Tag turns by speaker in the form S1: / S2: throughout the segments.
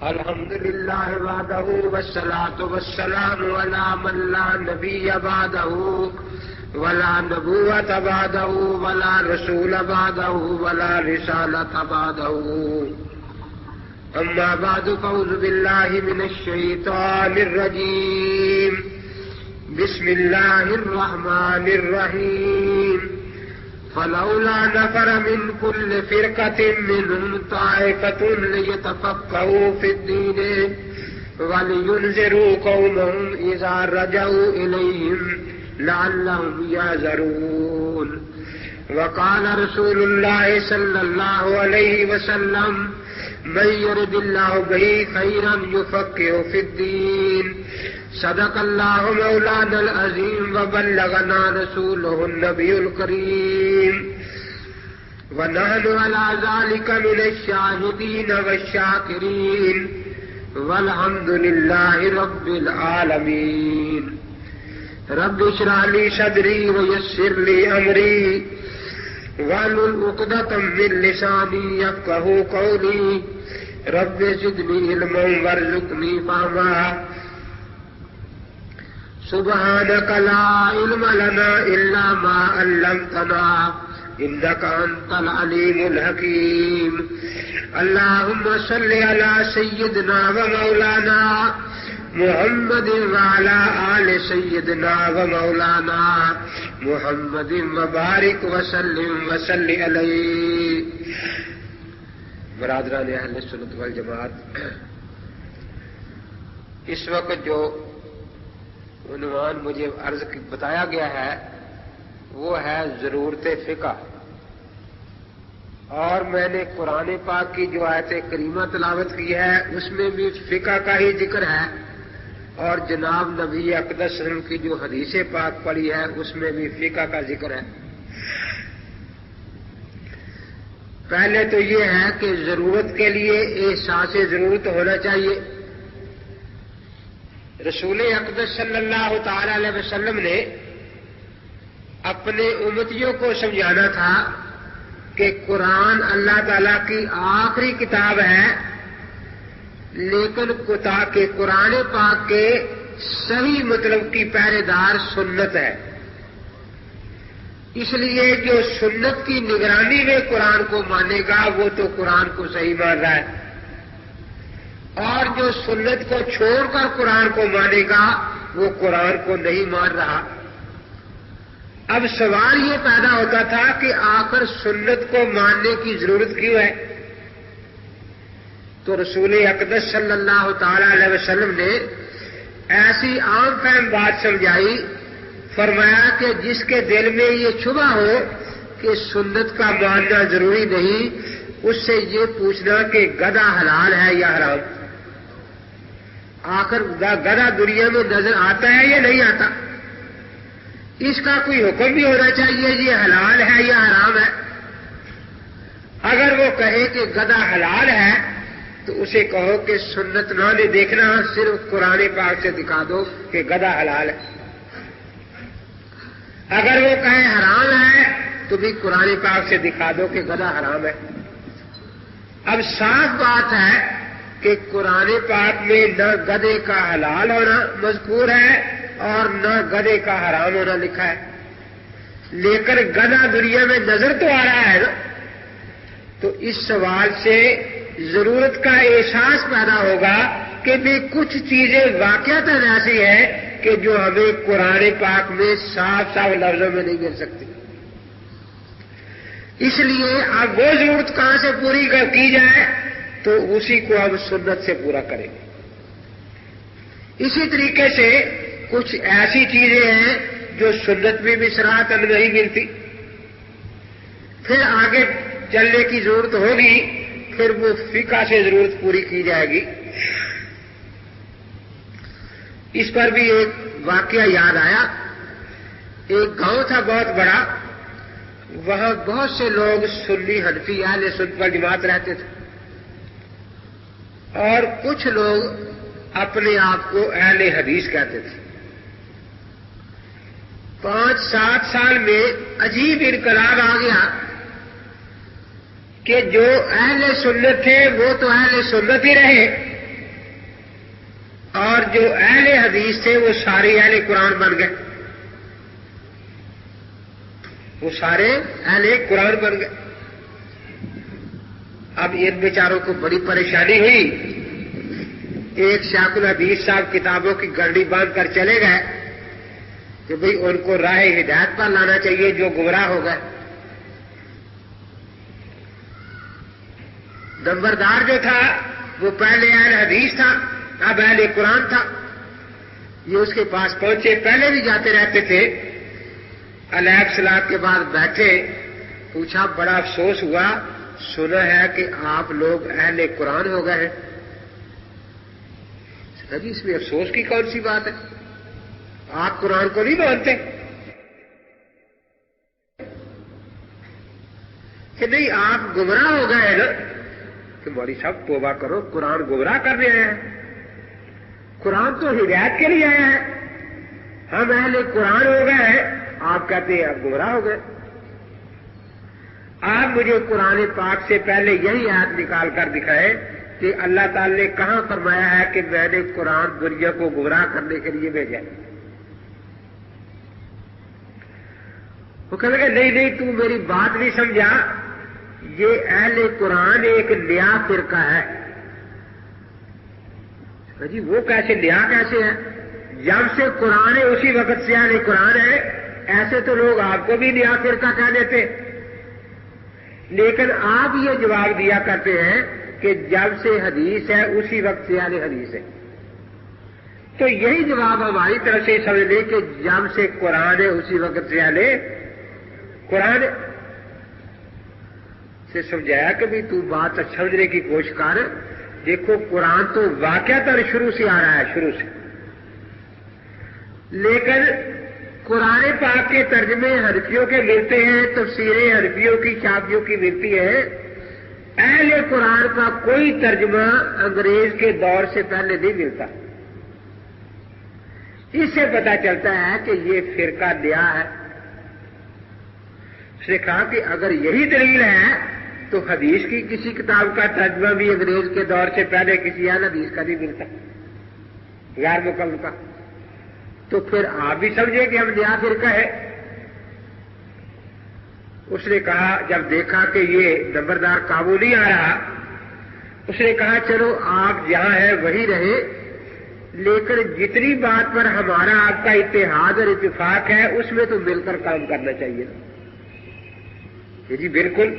S1: الحمد للہ وحدہ والصلاۃ والسلام علی من لا نبی بعدہ ولا نبوۃ بعدہ ولا رسول بعدہ ولا رسالۃ بعدہ اما بعد فاعوذ باللہ من الشیطان الرجیم بسم اللہ الرحمن الرحیم فلولا نفر من كل فرقة منهم طائفة ليتفقهوا في الدين ولينذروا قومهم إذا رجعوا إليهم لعلهم يحذرون وقال رسول الله صلى الله عليه وسلم من يرد الله به خيرا يفقهه في الدين صدق اللہ مولانا العظیم وبلغنا رسوله النبی الکریم ونحن على ذلك من الشاہدین والشاکرین والحمد للہ رب العالمین رب اشرح لي صدری ویسر لي امری واحلل عقدۃ من لسانی یفقہوا قولی رب زدنی علما وارزقنی فہما سبحانك لا علم لنا إلا ما علمتنا إنك أنت العليم الحكيم اللهم صل على سيدنا ومولانا محمد وعلى آل سيدنا ومولانا محمد وبارك وسلم عليه برادران اہل سنت والجماعت، اس وقت جو عنوان مجھے عرض بتایا گیا ہے وہ ہے ضرورت فقہ، اور میں نے قرآن پاک کی جو آیت کریمہ تلاوت کی ہے اس میں بھی فقہ کا ہی ذکر ہے، اور جناب نبی اقدس صلی اللہ علیہ وسلم کی جو حدیث پاک پڑھی ہے اس میں بھی فقہ کا ذکر ہے۔ پہلے تو یہ ہے کہ ضرورت کے لیے احساس ضرورت ہونا چاہیے۔ رسول اقدس صلی اللہ تعالی علیہ وسلم نے اپنے امتیوں کو سمجھانا تھا کہ قرآن اللہ تعالیٰ کی آخری کتاب ہے، لیکن قرآن پاک کے صحیح مطلب کی پہرے دار سنت ہے، اس لیے جو سنت کی نگرانی میں قرآن کو مانے گا وہ تو قرآن کو صحیح مان رہا ہے، اور جو سنت کو چھوڑ کر قرآن کو مانے گا وہ قرآن کو نہیں مان رہا۔ اب سوال یہ پیدا ہوتا تھا کہ آخر سنت کو ماننے کی ضرورت کیوں ہے؟ تو رسول اقدس صلی اللہ تعالی علیہ وسلم نے ایسی عام فہم بات سمجھائی، فرمایا کہ جس کے دل میں یہ شبہ ہو کہ سنت کا ماننا ضروری نہیں، اس سے یہ پوچھنا کہ گدھا حلال ہے یا حرام۔ آخر گدھا دنیا میں نظر آتا ہے یا نہیں آتا؟ اس کا کوئی حکم بھی ہونا چاہیے یہ حلال ہے یا حرام ہے۔ اگر وہ کہے کہ گدھا حلال ہے تو اسے کہو کہ سنت نہ نے دیکھنا، صرف قرآن پاک سے دکھا دو کہ گدھا حلال ہے۔ اگر وہ کہے حرام ہے تو بھی قرآن پاک سے دکھا دو کہ گدھا حرام ہے۔ اب صاف بات ہے کہ قرآن پاک میں نہ گدھے کا حلال ہونا مذکور ہے اور نہ گدھے کا حرام ہونا لکھا ہے، لیکن گدھا دنیا میں نظر تو آ رہا ہے نا، تو اس سوال سے ضرورت کا احساس پیدا ہوگا کہ بھی کچھ چیزیں واقعات ایسی ہیں کہ جو ہمیں قرآن پاک میں صاف صاف لفظوں میں نہیں مل سکتی۔ اس لیے اب وہ ضرورت کہاں سے پوری کی جائے تو اسی کو ہم سنت سے پورا کریں گے۔ اسی طریقے سے کچھ ایسی چیزیں ہیں جو سنت میں بھی صراحتاً نہیں ملتی، پھر آگے چلنے کی ضرورت ہوگی، پھر وہ فقہ سے ضرورت پوری کی جائے گی۔ اس پر بھی ایک واقعہ یاد آیا۔ ایک گاؤں تھا بہت بڑا، وہاں بہت سے لوگ سنی حنفی اہل سنت والجماعت رہتے تھے، اور کچھ لوگ اپنے آپ کو اہل حدیث کہتے تھے۔ 5-7 سال میں عجیب انقلاب آ گیا کہ جو اہل سنت تھے وہ تو اہل سنت ہی رہے، اور جو اہل حدیث تھے وہ سارے اہل قرآن بن گئے، وہ سارے اہل قرآن بن گئے۔ اب ان بیچاروں کو بڑی پریشانی ہوئی، ایک شیخ الحدیث صاحب کتابوں کی گرڑی باندھ کر چلے گئے کہ بھئی ان کو راہ ہدایت پر لانا چاہیے جو گمراہ ہو گئے۔ نمبردار جو تھا وہ پہلے اہل حدیث تھا، اب اہل قرآن تھا، یہ اس کے پاس پہنچے، پہلے بھی جاتے رہتے تھے، علیہ السلام کے بعد بیٹھے، پوچھا بڑا افسوس ہوا، سنا ہے کہ آپ لوگ اہل قرآن ہو گئے ہیں۔ جی اس میں افسوس کی کون سی بات ہے، آپ قرآن کو نہیں مانتے کہ نہیں آپ گمراہ ہو گئے ہیں نا؟ کہ مولوی صاحب توبہ کرو، قرآن گمراہ کر رہے ہیں، قرآن تو ہدایت کے لیے آیا ہے، ہم اہل قرآن ہو گئے ہیں، آپ کہتے ہیں آپ گمراہ ہو گئے۔ آپ مجھے قرآن پاک سے پہلے یہی آیت نکال کر دکھائیں کہ اللہ تعالی نے کہاں فرمایا ہے کہ میں نے قرآن دنیا کو گمراہ کرنے کے لیے بھیجا۔ وہ کہنے لگے نہیں تو میری بات نہیں سمجھا، یہ اہل قرآن ایک نیا فرقہ ہے۔ جی وہ کیسے نیا کیسے ہے؟ جب سے قرآن ہے اسی وقت سے اہل قرآن ہے، ایسے تو لوگ آپ کو بھی نیا فرقہ کہہ دیتے، لیکن آپ یہ جواب دیا کرتے ہیں کہ جب سے حدیث ہے اسی وقت سے اہل حدیث ہے۔ تو یہی جواب ہماری طرف سے سمجھ لیں کہ جب سے قرآن ہے اسی وقت سے اہل قرآن ہے۔ سے سمجھایا کہ بھی تو بات سمجھنے کی کوشش کر، دیکھو قرآن تو واقعتاً شروع سے آ رہا ہے، شروع سے، لیکن قرآن پاک کے ترجمے حنفیوں کے ملتے ہیں، تفسیریں حنفیوں کی شافعیوں کی ملتی ہیں، اہل قرآن کا کوئی ترجمہ انگریز کے دور سے پہلے نہیں ملتا۔ اس سے پتہ چلتا ہے کہ یہ فرقہ نیا ہے۔ اس نے کہا کہ اگر یہی دلیل ہے تو حدیث کی کسی کتاب کا ترجمہ بھی انگریز کے دور سے پہلے کسی اہل حدیث کا نہیں ملتا، غیر مکمل کا، تو پھر آپ بھی سمجھیں کہ ہم نیا فرقہ ہے۔ اس نے کہا جب دیکھا کہ یہ نمبردار قابو نہیں آ رہا، اس نے کہا چلو آپ جہاں ہیں وہی رہے، لیکن جتنی بات پر ہمارا آپ کا اتحاد اور اتفاق ہے اس میں تو مل کر کام کرنا چاہیے۔ جی بالکل،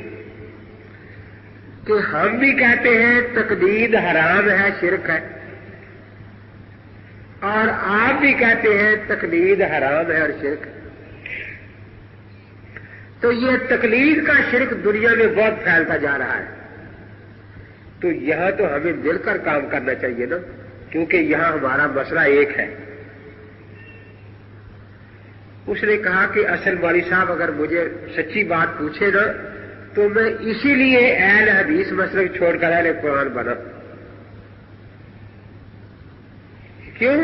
S1: کہ ہم بھی کہتے ہیں تقلید حرام ہے، شرک ہے، اور آپ بھی کہتے ہیں تقلید حرام ہے اور شرک ہے۔ تو یہ تقلید کا شرک دنیا میں بہت پھیلتا جا رہا ہے، تو یہاں تو ہمیں مل کر کام کرنا چاہیے نا، کیونکہ یہاں ہمارا مسئلہ ایک ہے۔ اس نے کہا کہ اصل مولوی صاحب اگر مجھے سچی بات پوچھے نا تو میں اسی لیے اہل حدیث مسلک چھوڑ کر اہل قرآن بنا۔ کیوں؟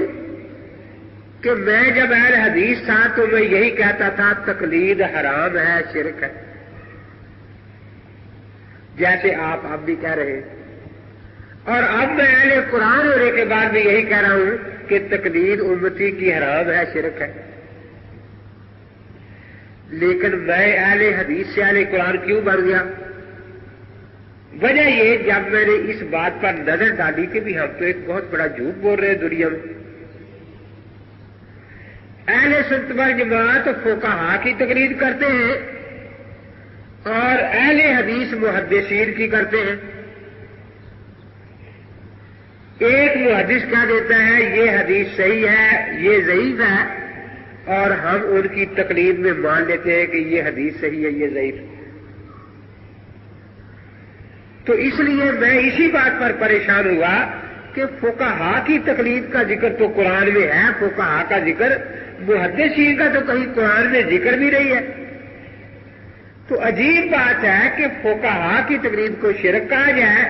S1: کہ میں جب اہل حدیث تھا تو میں یہی کہتا تھا تقلید حرام ہے، شرک ہے، جیسے آپ اب بھی کہہ رہے ہیں، اور اب میں اہل قرآن ہونے کے بعد بھی یہی کہہ رہا ہوں کہ تقلید امتی کی حرام ہے، شرک ہے۔ لیکن میں اہل حدیث سے اہل قرآن کیوں بن گیا؟ وجہ یہ جب میں نے اس بات پر نظر ڈالی کہ بھی ہم تو ایک بہت بڑا جھوٹ بول رہے ہیں دنیا میں۔ اہل سنت والجماعت فقہا کی تقلید کرتے ہیں اور اہل حدیث محدثین کی کرتے ہیں۔ ایک محدث کہہ دیتا ہے یہ حدیث صحیح ہے، یہ ضعیف ہے، اور ہم ان کی تقلید میں مان لیتے ہیں کہ یہ حدیث صحیح ہے، یہ ضعیف ہے۔ تو اس لیے میں اسی بات پر پریشان ہوا کہ فقہا کی تقلید کا ذکر تو قرآن میں ہے، فقہا کا ذکر، محدثین کا تو کہیں قرآن میں ذکر بھی نہیں ہے۔ تو عجیب بات ہے کہ فقہا کی تقلید کو شرک کہا جائے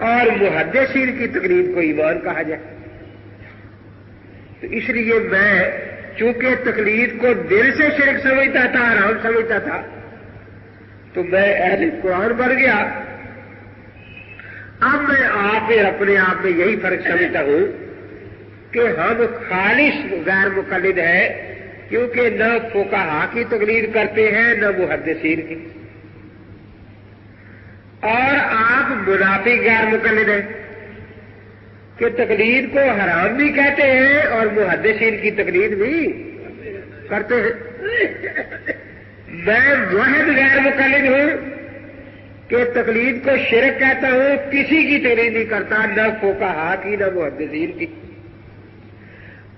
S1: اور محدثین کی تقلید کو ایمان کہا جائے۔ تو اس لیے میں چونکہ تقلید کو دل سے شرک سمجھتا تھا، حرام سمجھتا تھا، تو میں اہل قرآن بن گیا۔ اب میں آپ میں اپنے آپ میں یہی فرق سمجھتا ہوں کہ ہم خالص غیر مقلد ہیں، کیونکہ نہ فقہا کی تقلید کرتے ہیں نہ محدثین کی، اور آپ منافق غیر مقلد ہیں کہ تقلید کو حرام بھی کہتے ہیں اور محدثین کی تقلید بھی کرتے ہیں۔ میں واحد غیر مقلد ہوں کہ تقلید کو شرک کہتا ہوں، کسی کی تقلید نہیں کرتا، نہ فقہا کی نہ محدثین کی،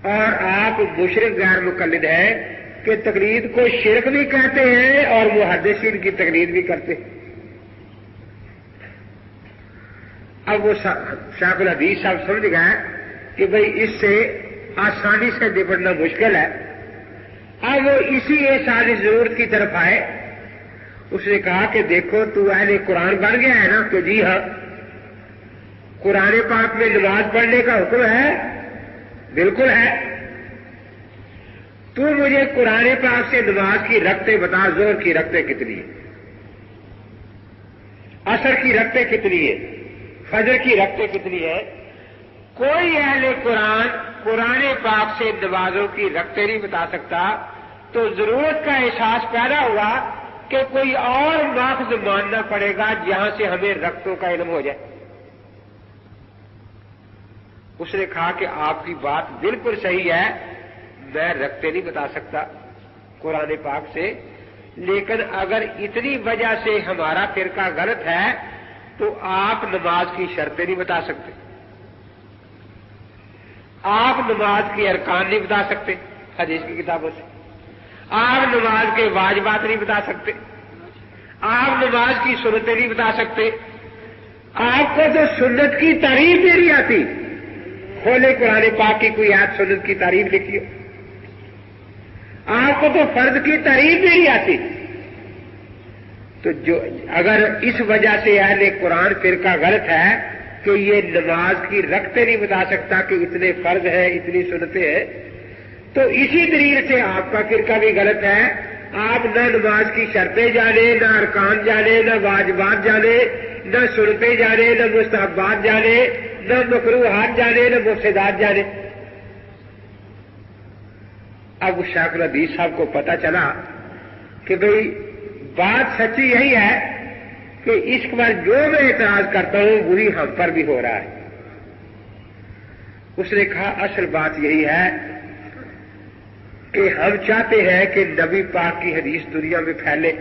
S1: اور آپ مشرک غیر مقلد ہیں کہ تقلید کو شرک بھی کہتے ہیں اور محدثین کی تقلید بھی کرتے ہیں۔ اب وہ شیخ الحدیث صاحب سمجھ گئے کہ بھئی اس سے آسانی سے نپٹنا مشکل ہے۔ اب وہ اسی احساس ضرورت کی طرف آئے۔ اس نے کہا کہ دیکھو تو اہل قرآن بن گیا ہے نا؟ کہ جی ہاں، قرآن پاک میں نماز پڑھنے کا حکم ہے، بالکل ہے۔ تو مجھے قرآن پاک سے نماز کی رکعتیں بتا، ظہر کی رکعتیں کتنی ہیں، عصر کی رکعتیں کتنی ہیں، فجر کی رکعتیں کتنی ہیں؟ کوئی اہل قرآن پاک سے نمازوں کی رکعتیں نہیں بتا سکتا، تو ضرورت کا احساس پیدا ہوا کہ کوئی اور ماخذ ماننا پڑے گا جہاں سے ہمیں رکعتوں کا علم ہو جائے۔ اس نے کہا کہ آپ کی بات بالکل صحیح ہے، میں رکعتیں نہیں بتا سکتا قرآن پاک سے، لیکن اگر اتنی وجہ سے ہمارا فرقہ غلط ہے تو آپ نماز کی شرطیں نہیں بتا سکتے، آپ نماز کے ارکان نہیں بتا سکتے حدیث کی کتابوں سے، آپ نماز کے واجبات نہیں بتا سکتے، آپ نماز کی سنتیں نہیں بتا سکتے۔ آپ کو تو سنت کی تعریف بھی نہیں آتی، کھولے قرآن پاک کی کوئی آیت سنت کی تعریف لکھی ہو، آپ کو تو فرض کی تعریف بھی نہیں آتی۔ تو اگر اس وجہ سے اہل قرآن فرقہ غلط ہے کہ یہ نماز کی رکعتیں نہیں بتا سکتا کہ اتنے فرض ہیں اتنی سنتیں ہیں، تو اسی دلیل سے آپ کا فرقہ بھی غلط ہے۔ آپ نہ نماز کی شرطیں جانے، نہ ارکان جانے، نہ واجبات جانے، نہ سنتیں جانے، نہ مستحبات جانے، نہ مکروہات جانے، نہ مفسدات جانے۔ اب شیخ الحدیث صاحب کو پتہ چلا کہ بھئی بات سچی یہی ہے کہ اس پر جو میں اعتراض کرتا ہوں وہی ہم پر بھی ہو رہا ہے۔ اس نے کہا اصل بات یہی ہے کہ ہم چاہتے ہیں کہ نبی پاک کی حدیث دنیا میں پھیلے۔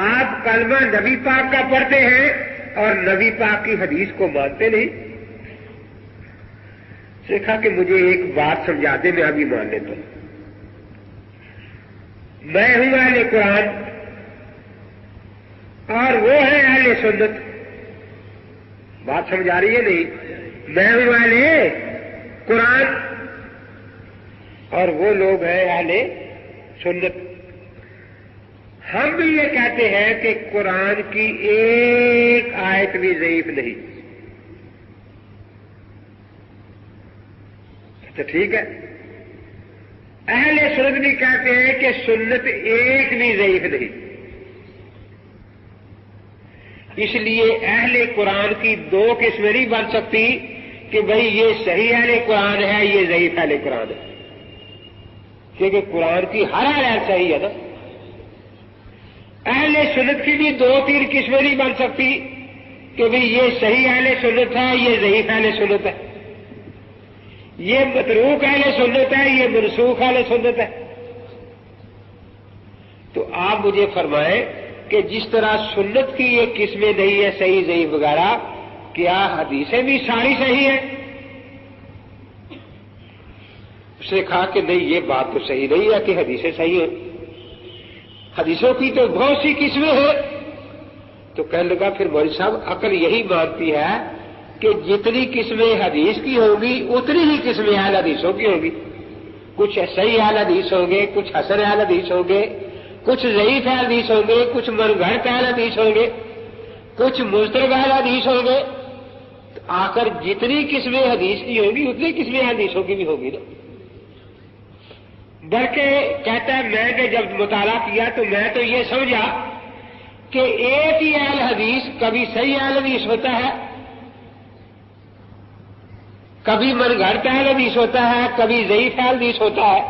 S1: آپ کلمہ نبی پاک کا پڑھتے ہیں اور نبی پاک کی حدیث کو مانتے نہیں۔ سیکھا کہ مجھے ایک بات سمجھا دے، میں ابھی مان لیتا ہوں۔ میں ہوں اہل قرآن اور وہ ہے اہل سنت، بات سمجھ آ رہی ہے نہیں؟ میں ہوں اہل قرآن اور وہ لوگ ہیں اہل سنت۔ ہم بھی یہ کہتے ہیں کہ قرآن کی ایک آیت بھی ضعیف نہیں۔ تو ٹھیک ہے، اہل سنت بھی کہتے ہیں کہ سنت ایک بھی ضعیف نہیں۔ اس لیے اہل قرآن کی دو قسمیں نہیں بن سکتی کہ بھئی یہ صحیح اہل قرآن ہے، یہ ضعیف اہل قرآن ہے، کیونکہ قرآن کی ہر آیت صحیح ہے نا۔ اہل سنت کی بھی دو تین قسمیں نہیں بن سکتی کہ بھئی یہ صحیح اہل سنت ہے، یہ ضعیف اہل سنت ہے، یہ متروک اہل سنت ہے، یہ منسوخ اہل سنت ہے۔ تو آپ مجھے فرمائیں کہ جس طرح سنت کی یہ قسمیں نہیں ہے صحیح ضعیف وغیرہ، کیا حدیثیں بھی ساری صحیح ہیں؟ اس نے کہا کہ نہیں، یہ بات تو صحیح نہیں ہے کہ حدیثیں صحیح ہیں، حدیثوں کی تو بہت سی قسمیں ہیں۔ تو کہنے لگا پھر مولوی صاحب عقل یہی مانتی ہے کہ جتنی قسمیں حدیث کی ہوں گی اتنی ہی قسمیں اہل حدیثوں کی ہوں گی۔ کچھ صحیح اہل حدیث ہوں گے، کچھ حسن اہل حدیث ہوں گے، کچھ ضعیف اہل حدیث ہوں گے، کچھ منگھڑت اہل حدیث ہوں گے، کچھ مضطرب اہل حدیث ہوں گے۔ آخر جتنی قسمیں حدیث کی ہوں گی اتنی قسمیں حدیثوں کی بھی ہوگی نا۔ بلکہ کہتا ہے میں نے جب مطالعہ کیا تو میں تو یہ سمجھا کہ ایک ہی اہل حدیث کبھی صحیح اہل حدیث ہوتا ہے، کبھی من گھڑت اہل حدیث ہوتا ہے، کبھی ضعیف اہل حدیث ہوتا ہے.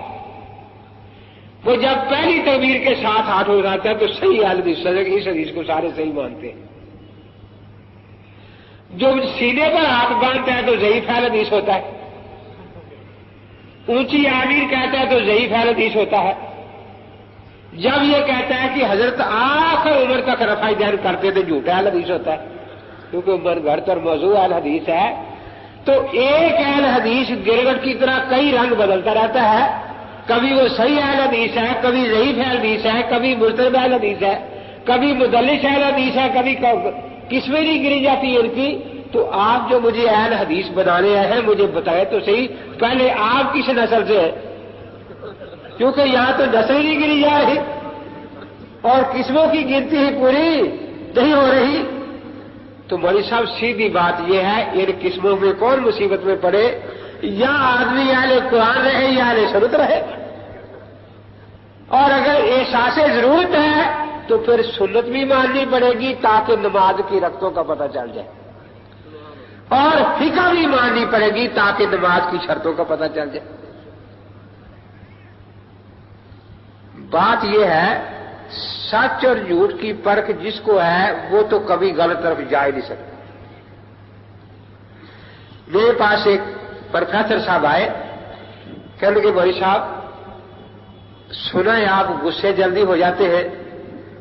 S1: وہ جب پہلی تکبیر کے ساتھ ہاتھ اٹھاتا ہے تو صحیح اہل حدیث اس حدیث کو سارے صحیح مانتے ہیں. جو سینے پر ہاتھ باندھتا ہے تو ضعیف اہل حدیث ہوتا ہے. اونچی آمین کہتا ہے تو ضعیف اہل حدیث ہوتا ہے. جب یہ کہتا ہے کہ حضرت آخر عمر تک رفع دین کرتے تھے جھوٹا اہل حدیث ہوتا ہے، کیونکہ من گھڑت اور موضوع اہل حدیث ہے. تو ایک اہل حدیث گرگٹ کی طرح کئی رنگ بدلتا رہتا ہے. کبھی وہ صحیح اہل حدیث ہے، کبھی ضعیف اہل حدیث ہے، کبھی مضطرب اہل حدیث ہے، کبھی مدلس اہل حدیث ہے، کبھی قسمیں نہیں گری جاتی ان کی. تو آپ جو مجھے اہل حدیث بنانے ہیں مجھے بتائے تو صحیح پہلے آپ کس نسل سے ہیں، کیونکہ یہاں تو نسل نہیں گری جا رہی اور قسموں کی گنتی ہی پوری نہیں ہو رہی. تو مولوی صاحب سیدھی بات یہ ہے، ان قسموں میں کون مصیبت میں پڑے؟ یا آدمی اہل قرآن رہے یا اہل سنت رہے. اور اگر احساس ضرورت ہے تو پھر سنت بھی ماننی پڑے گی تاکہ نماز کی رکعتوں کا پتہ چل جائے، اور فقہ بھی ماننی پڑے گی تاکہ نماز کی شرطوں کا پتہ چل جائے. بات یہ ہے سچ اور جھوٹ کی پرکھ جس کو ہے وہ تو کبھی غلط طرف جا ہی نہیں سکتا. میرے پاس ایک پروفیسر صاحب آئے، کہنے لگے مولوی صاحب سنا ہے آپ غصے جلدی ہو جاتے ہیں.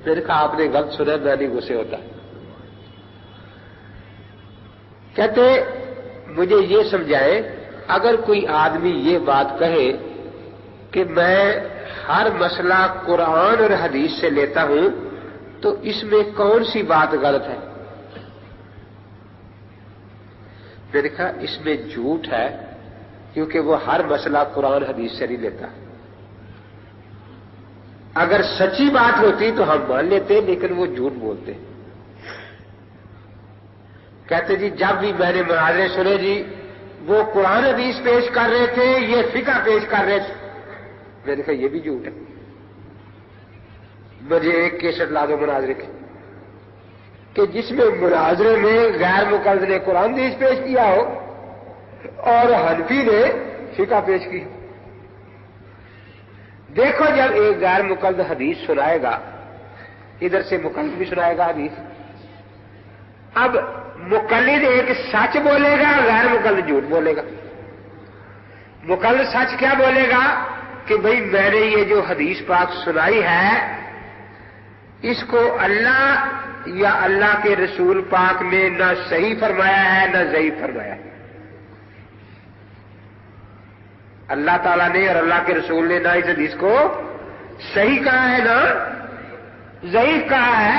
S1: میں نے کہا آپ نے غلط سنا، میں نہیں غصے ہوتا. کہتے مجھے یہ سمجھائے اگر کوئی آدمی یہ بات کہے کہ میں ہر مسئلہ قرآن اور حدیث سے لیتا ہوں تو اس میں کون سی بات غلط ہے؟ میں نے کہا اس میں جھوٹ ہے، کیونکہ وہ ہر مسئلہ قرآن حدیث سے نہیں لیتا. اگر سچی بات ہوتی تو ہم مان لیتے، لیکن وہ جھوٹ بولتے. کہتے جی جب بھی میں نے مناظرے سنے جی وہ قرآن حدیث پیش کر رہے تھے، یہ فقہ پیش کر رہے تھے. میں نے کہا یہ بھی جھوٹ ہے. مجھے ایک کیسٹ لا دو مناظرے کی کہ جس میں مناظرے میں غیر مقلد نے قرآن حدیث پیش کیا ہو اور حنفی نے فقہ پیش کی. دیکھو جب ایک غیر مقلد حدیث سنائے گا، ادھر سے مقلد بھی سنائے گا حدیث. اب مقلد ایک سچ بولے گا، غیر مقلد جھوٹ بولے گا. مقلد سچ کیا بولے گا کہ بھئی میں نے یہ جو حدیث پاک سنائی ہے اس کو اللہ یا اللہ کے رسول پاک نے نہ صحیح فرمایا ہے نہ ضعیف فرمایا ہے. اللہ تعالیٰ نے اور اللہ کے رسول نے نہ اس حدیث کو صحیح کہا ہے نہ ضعیف کہا ہے.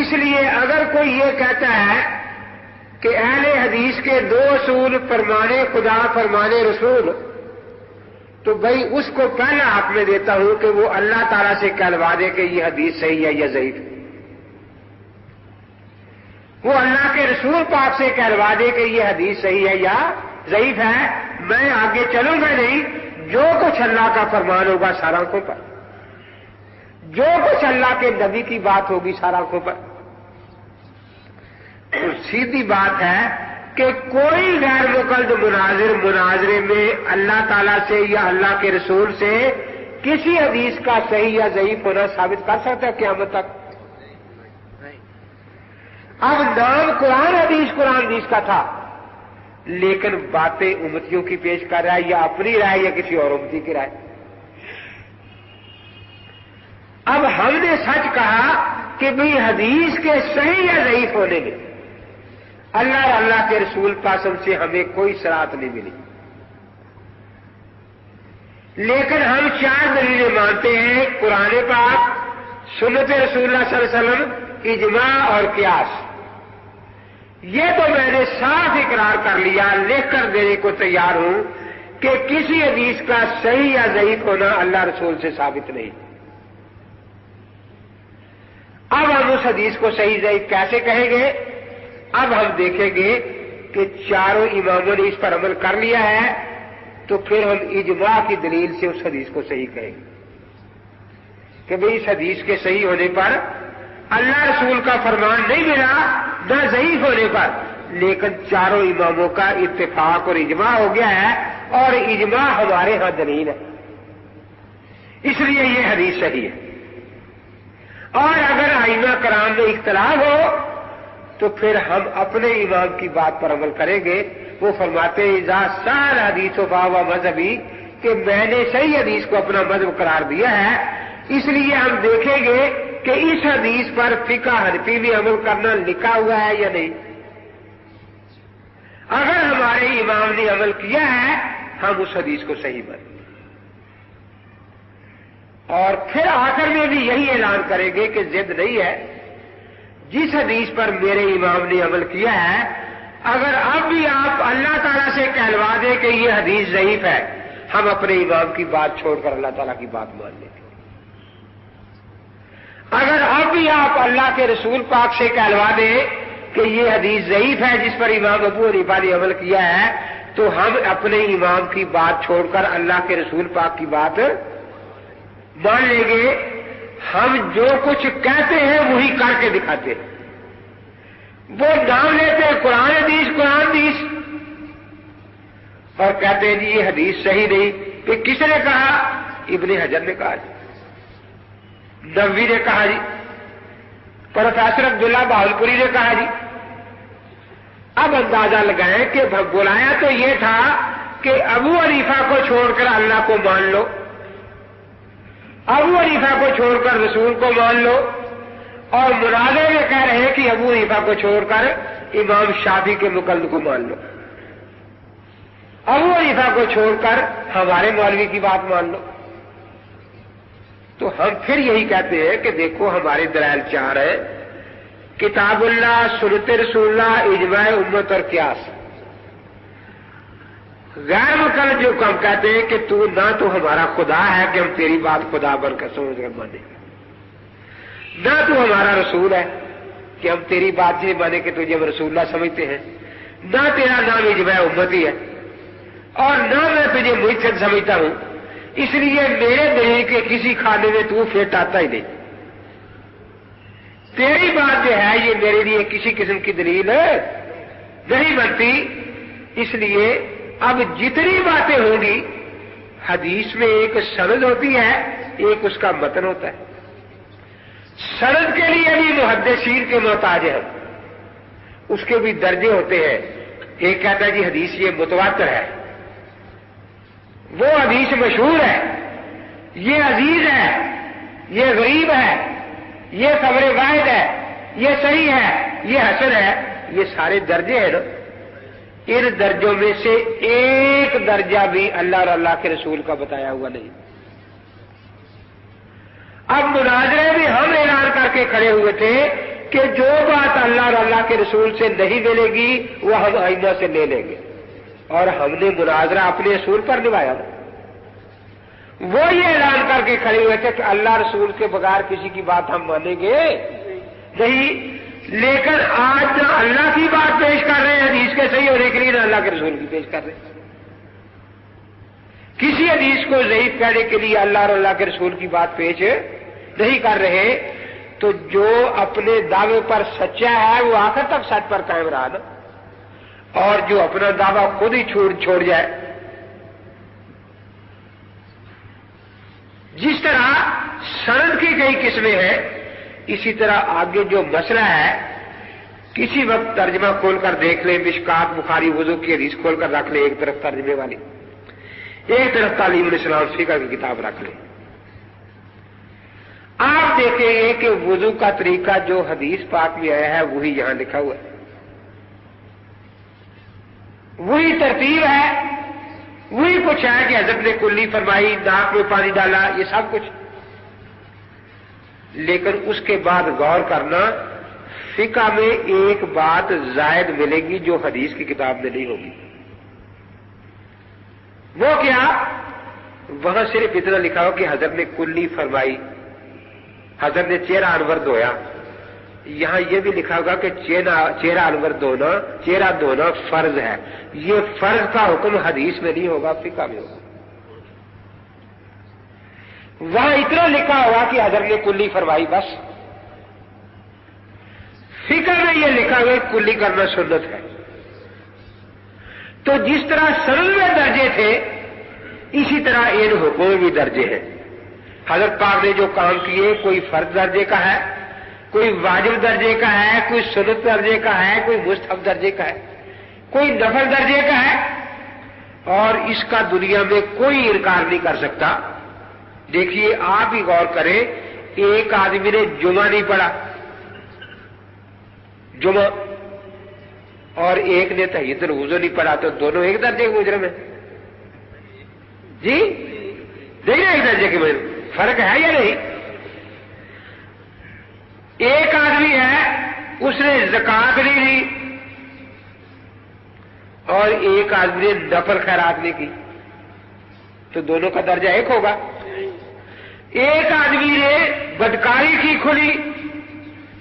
S1: اس لیے اگر کوئی یہ کہتا ہے کہ اہل حدیث کے دو اصول فرمانے خدا فرمانے رسول، تو بھائی اس کو پہلا حق میں دیتا ہوں کہ وہ اللہ تعالیٰ سے کہلوا دے کہ یہ حدیث صحیح ہے یا ضعیف. وہ اللہ کے رسول پاک سے کہلوا دے کہ یہ حدیث صحیح ہے یا ضعیف ہے. میں آگے چلوں گا نہیں، جو کچھ اللہ کا فرمان ہوگا سارا آنکھوں پر، جو کچھ اللہ کے نبی کی بات ہوگی سارا آنکھوں پر. تو سیدھی بات ہے کہ کوئی غیر مقلد مناظر مناظرے میں اللہ تعالیٰ سے یا اللہ کے رسول سے کسی حدیث کا صحیح یا ضعیف ہونا ثابت کر سکتا ہے قیامت تک؟ اب نام قرآن حدیث کا تھا، لیکن باتیں امتیوں کی پیش کر رہا ہے یا اپنی رائے یا کسی اور امتی کی رائے. اب ہم نے سچ کہا کہ بھئی حدیث کے صحیح یا ضعیف ہونے میں اللہ اور اللہ کے رسول قاسم سے ہمیں کوئی صراحت نہیں ملی، لیکن ہم 4 دلیلیں مانتے ہیں: قرآن پاک، سنت رسول اللہ صلی اللہ علیہ وسلم، اجماع اور قیاس. یہ تو میں نے صاف اقرار کر لیا، لکھ کر دینے کو تیار ہوں کہ کسی حدیث کا صحیح یا ضعیف ہونا اللہ رسول سے ثابت نہیں. اب ہم اس حدیث کو صحیح ضعیف کیسے کہیں گے؟ اب ہم دیکھیں گے کہ 4 اماموں نے اس پر عمل کر لیا ہے، تو پھر ہم اجماع کی دلیل سے اس حدیث کو صحیح کہیں گے کہ بھئی اس حدیث کے صحیح ہونے پر اللہ رسول کا فرمان نہیں ملا، نہ ضعیف ہونے پر لیکن چاروں اماموں کا اتفاق اور اجماع ہو گیا ہے، اور اجماع ہمارے ہاں دلیل ہے، اس لیے یہ حدیث صحیح ہے۔ اور اگر ائمہ کرام میں اختلاف ہو تو پھر ہم اپنے امام کی بات پر عمل کریں گے۔ وہ فرماتے ہیں اذا سال حدیث و فاوا مذہبی، کہ میں نے صحیح حدیث کو اپنا مذہب قرار دیا ہے، اس لیے ہم دیکھیں گے کہ اس حدیث پر فقہ حنفی میں عمل کرنا لکھا ہوا ہے یا نہیں۔ اگر ہمارے امام نے عمل کیا ہے ہم اس حدیث کو صحیح مانیں، اور پھر آخر میں بھی یہی اعلان کریں گے کہ ضد نہیں ہے، جس حدیث پر میرے امام نے عمل کیا ہے اگر اب بھی آپ اللہ تعالیٰ سے کہلوا دیں کہ یہ حدیث ضعیف ہے، ہم اپنے امام کی بات چھوڑ کر اللہ تعالیٰ کی بات مان لیں گے۔ اگر اب بھی آپ اللہ کے رسول پاک سے کہلوا دیں کہ یہ حدیث ضعیف ہے جس پر امام ابو حنیفہ نے عمل کیا ہے، تو ہم اپنے امام کی بات چھوڑ کر اللہ کے رسول پاک کی بات مان لیں گے۔ ہم جو کچھ کہتے ہیں وہی کر کے دکھاتے ہیں۔ وہ نام لیتے ہیں قرآن حدیث اور کہتے ہیں جی یہ حدیث صحیح نہیں، کہ کس نے کہا؟ ابن حجر نے کہا جی، نووی نے کہا جی، پروفیسر عبداللہ بہاولپوری نے کہا جی۔ اب اندازہ لگائیں کہ بلایا تو یہ تھا کہ ابو حنیفہ کو چھوڑ کر اللہ کو مان لو، ابو حنیفہ کو چھوڑ کر رسول کو مان لو، اور مناظرے میں کہہ رہے ہیں کہ ابو حنیفہ کو چھوڑ کر امام شافعی کے مقلد کو مان لو، ابو حنیفہ کو چھوڑ کر ہمارے مولوی کی بات مان لو۔ تو ہم پھر یہی کہتے ہیں کہ دیکھو ہمارے دلائل چار ہیں، کتاب اللہ، سنت رسول اللہ، اجماع امت اور قیاس۔ غیر مقلد جو ہم کہتے ہیں کہ تو نہ تو ہمارا خدا ہے کہ ہم تیری بات خدا بن کر سمجھ کر مانیں، نہ تو ہمارا رسول ہے کہ ہم تیری بات یہ مانیں کہ تجھے ہم رسول اللہ سمجھتے ہیں، نہ تیرا نام اجماع امت ہی ہے، اور نہ میں تجھے مجتہد سمجھتا ہوں، اس لیے میرے دلیل کے کسی کھانے میں تو فٹ آتا ہی نہیں۔ تیری بات جو ہے یہ میرے لیے کسی قسم کی دلیل نہیں بنتی۔ اس لیے اب جتنی باتیں ہوں گی، حدیث میں ایک سند ہوتی ہے، ایک اس کا متن ہوتا ہے۔ سند کے لیے بھی محدثین کے محتاج ہے، اس کے بھی درجے ہوتے ہیں۔ ایک کہتا ہے جی حدیث یہ متواتر ہے، وہ حدیث مشہور ہے، یہ عزیز ہے، یہ غریب ہے، یہ خبر واحد ہے، یہ صحیح ہے، یہ حسن ہے۔ یہ سارے درجے ہیں نا، ان درجوں میں سے ایک درجہ بھی اللہ اور اللہ کے رسول کا بتایا ہوا نہیں۔ اب مناظرے میں ہم اعلان کر کے کھڑے ہوئے تھے کہ جو بات اللہ اور اللہ کے رسول سے نہیں ملے گی وہ ہم ائمہ سے لے لیں گے، اور ہم نے مناظرہ اپنے اصول پر نبھایا۔ وہ یہ اعلان کر کے کھڑے ہوئے تھے کہ اللہ رسول کے بغیر کسی کی بات ہم مانیں گے نہیں، لیکن آج نہ اللہ کی بات پیش کر رہے ہیں حدیث کے صحیح ہونے کے لیے، نہ اللہ کے رسول کی پیش کر رہے ہیں۔ کسی حدیث کو ضعیف کہنے کے لیے اللہ اور اللہ کے رسول کی بات پیش نہیں کر رہے، تو جو اپنے دعوے پر سچا ہے وہ آخر تک سچ پر قائم رہا نا، اور جو اپنا دعویٰ خود ہی چھوڑ جائے۔ جس طرح سند کی کئی قسمیں ہیں، اسی طرح آگے جو مسئلہ ہے، کسی وقت ترجمہ کھول کر دیکھ لیں، مشکات بخاری وضو کی حدیث کھول کر رکھ لیں ایک طرف ترجمے والی، ایک طرف تعلیم الاسلام فقہ کی کتاب رکھ لیں، آپ دیکھیں گے کہ وضو کا طریقہ جو حدیث پاک میں آیا ہے وہی یہاں لکھا ہوا ہے، وہی ترتیب ہے، وہی کچھ ہے کہ حضرت نے کلی فرمائی، ناک میں پانی ڈالا، یہ سب کچھ۔ لیکن اس کے بعد غور کرنا، فقہ میں ایک بات زائد ملے گی جو حدیث کی کتاب میں نہیں ہوگی۔ وہ کیا؟ وہاں صرف اتنا لکھا ہو کہ حضرت نے کلی فرمائی، حضرت نے چہرہ انور دھویا۔ یہاں یہ بھی لکھا ہوگا کہ چہرہ انور دھونا، چہرہ دھونا فرض ہے۔ یہ فرض کا حکم حدیث میں نہیں ہوگا، فقہ میں ہوگا۔ وہاں اتنا لکھا ہوگا کہ حضرت نے کلی فرمائی، بس۔ فقہ میں یہ لکھا ہوا کہ کلی کرنا سنت ہے۔ تو جس طرح سند میں درجے تھے اسی طرح ان حکم بھی درجے ہیں. حضرت پاک نے جو کام کیے کوئی فرض درجے کا ہے, کوئی واجب درجے کا ہے, کوئی سنت درجے کا ہے, کوئی مستحب درجے کا ہے, کوئی نفل درجے کا ہے, اور اس کا دنیا میں کوئی انکار نہیں کر سکتا. دیکھیے آپ ہی غور کریں, ایک آدمی نے جمعہ نہیں پڑھا جمعہ, اور ایک نے تحیۃ الوضو نہیں پڑھا, تو دونوں ایک درجے کے مجرم ہیں جی. دیکھیں ایک درجے کے مجرم, فرق ہے یا نہیں؟ ایک آدمی ہے اس نے زکات نہیں دی اور ایک آدمی نے نفل خیرات نہیں کی, تو دونوں کا درجہ ایک ہوگا. ایک آدمی نے بدکاری کی کھلی,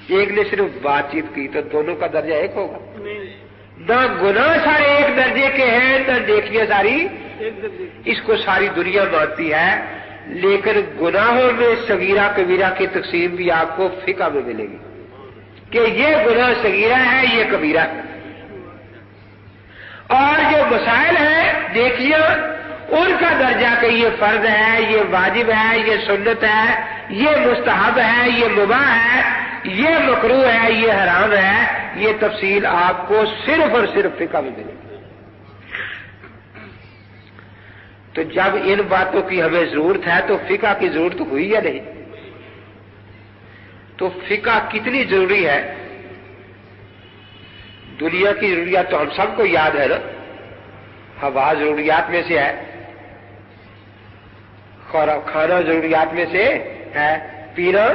S1: ایک نے صرف بات چیت کی, تو دونوں کا درجہ ایک ہوگا. نہ گناہ سارے ایک درجے کے ہیں, نہ نیکیاں ساری. اس کو ساری دنیا مانتی ہے, لیکن گناہوں میں صغیرہ کبیرہ کی تقسیم بھی آپ کو فقہ میں ملے گی کہ یہ گناہ صغیرہ ہے, یہ کبیرہ ہے. اور جو مسائل ہیں دیکھیے ان کا درجہ کہ یہ فرض ہے, یہ واجب ہے, یہ سنت ہے, یہ مستحب ہے, یہ مباح ہے, یہ مکروہ ہے, یہ حرام ہے, یہ تفصیل آپ کو صرف اور صرف فقہ میں ملے گی. تو جب ان باتوں کی ہمیں ضرورت ہے تو فقہ کی ضرورت ہوئی یا نہیں؟ تو فقہ کتنی ضروری ہے؟ دنیا کی ضروریات تو ہم سب کو یاد ہے نا, ہوا ضروریات میں سے ہے, کھانا ضروریات میں سے ہے, پینا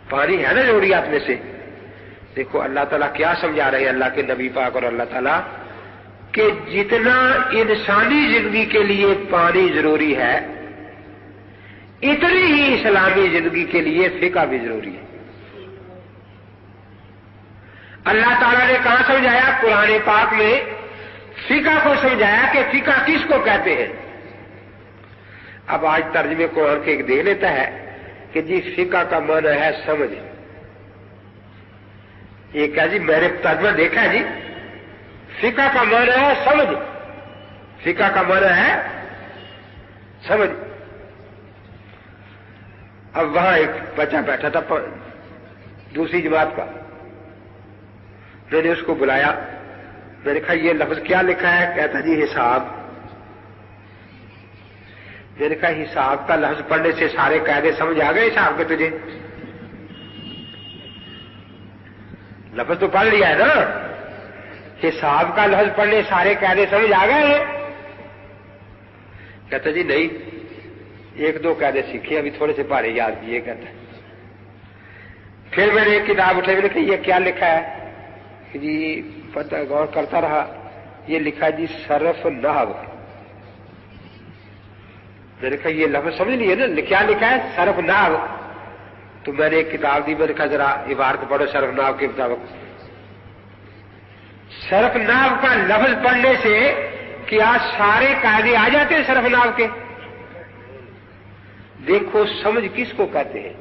S1: پانی ہے نا ضروریات میں سے. دیکھو اللہ تعالیٰ کیا سمجھا رہے ہیں اللہ کے نبی پاک اور اللہ تعالیٰ کہ جتنا انسانی زندگی کے لیے پانی ضروری ہے اتنی ہی اسلامی زندگی کے لیے فقہ بھی ضروری ہے. اللہ تعالیٰ نے کہاں سمجھایا؟ قرآن پاک میں فقہ کو سمجھایا کہ فقہ کس کو کہتے ہیں. اب آج ترجمے قرآن کے ایک دے لیتا ہے کہ جی فقہ کا معنی ہے سمجھ. یہ کیا جی میں نے ترجمہ دیکھا جی, فقہ کا معنی ہے سمجھ, فقہ کا معنی ہے سمجھ. اب وہاں ایک بچہ بیٹھا تھا دوسری جماعت کا, میں نے اس کو بلایا, میں نے کہا یہ لفظ کیا لکھا ہے؟ کہتا جی حساب. میں نے کہا حساب کا لفظ پڑھنے سے سارے قاعدے سمجھ آ گئے حساب کے تجھے؟ لفظ تو پڑھ لیا ہے نا, حساب کا لفظ پڑھنے سارے قاعدے سمجھ آ گئے ہیں؟ کہتا جی نہیں, ایک دو قاعدے سیکھے, ابھی تھوڑے سے پارے یاد کیے. کہتا ہے پھر میں نے ایک کتاب اٹھائی, میں نے کہا یہ کیا لکھا ہے؟ کہ جی پتہ غور کرتا رہا, یہ لکھا جی صرف نحو. میں نے کہا یہ لفظ سمجھ لیے نا, کیا لکھا ہے؟ صرف نحو. تو میں نے ایک کتاب دی, میں نے کہا ذرا عبارت پڑھو صرف نحو کے مطابق. صرف نحو کا لفظ پڑھنے سے کیا سارے قاعدے آ جاتے ہیں صرف نحو کے؟ دیکھو سمجھ کس کو کہتے ہیں؟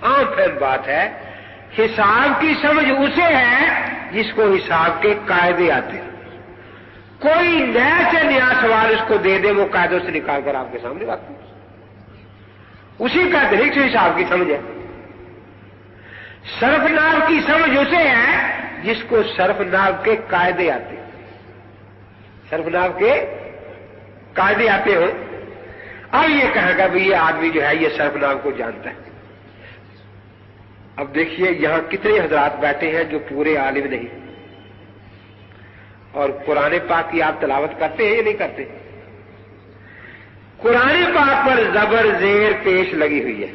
S1: عام فہم بات ہے, حساب کی سمجھ اسے ہے جس کو حساب کے قاعدے آتے ہیں. کوئی نیا سے نیا سوال اس کو دے دے, وہ قاعدوں سے نکال کر آپ کے سامنے رکھتے ہیں, اسی کا طریقے سے حساب کی سمجھ ہے. صرف نحو کی سمجھ اسے ہے جس کو صرف نحو کے قاعدے آتے ہیں, صرف نحو کے قاعدے آتے ہو. اب یہ کہے گا بھئی یہ آدمی جو ہے یہ صرف نحو کو جانتا ہے. اب دیکھیے یہاں کتنے حضرات بیٹھے ہیں جو پورے عالم نہیں, اور قرآن پاک کی آپ تلاوت کرتے ہیں یا نہیں کرتے؟ قرآن پاک پر زبر زیر پیش لگی ہوئی ہے.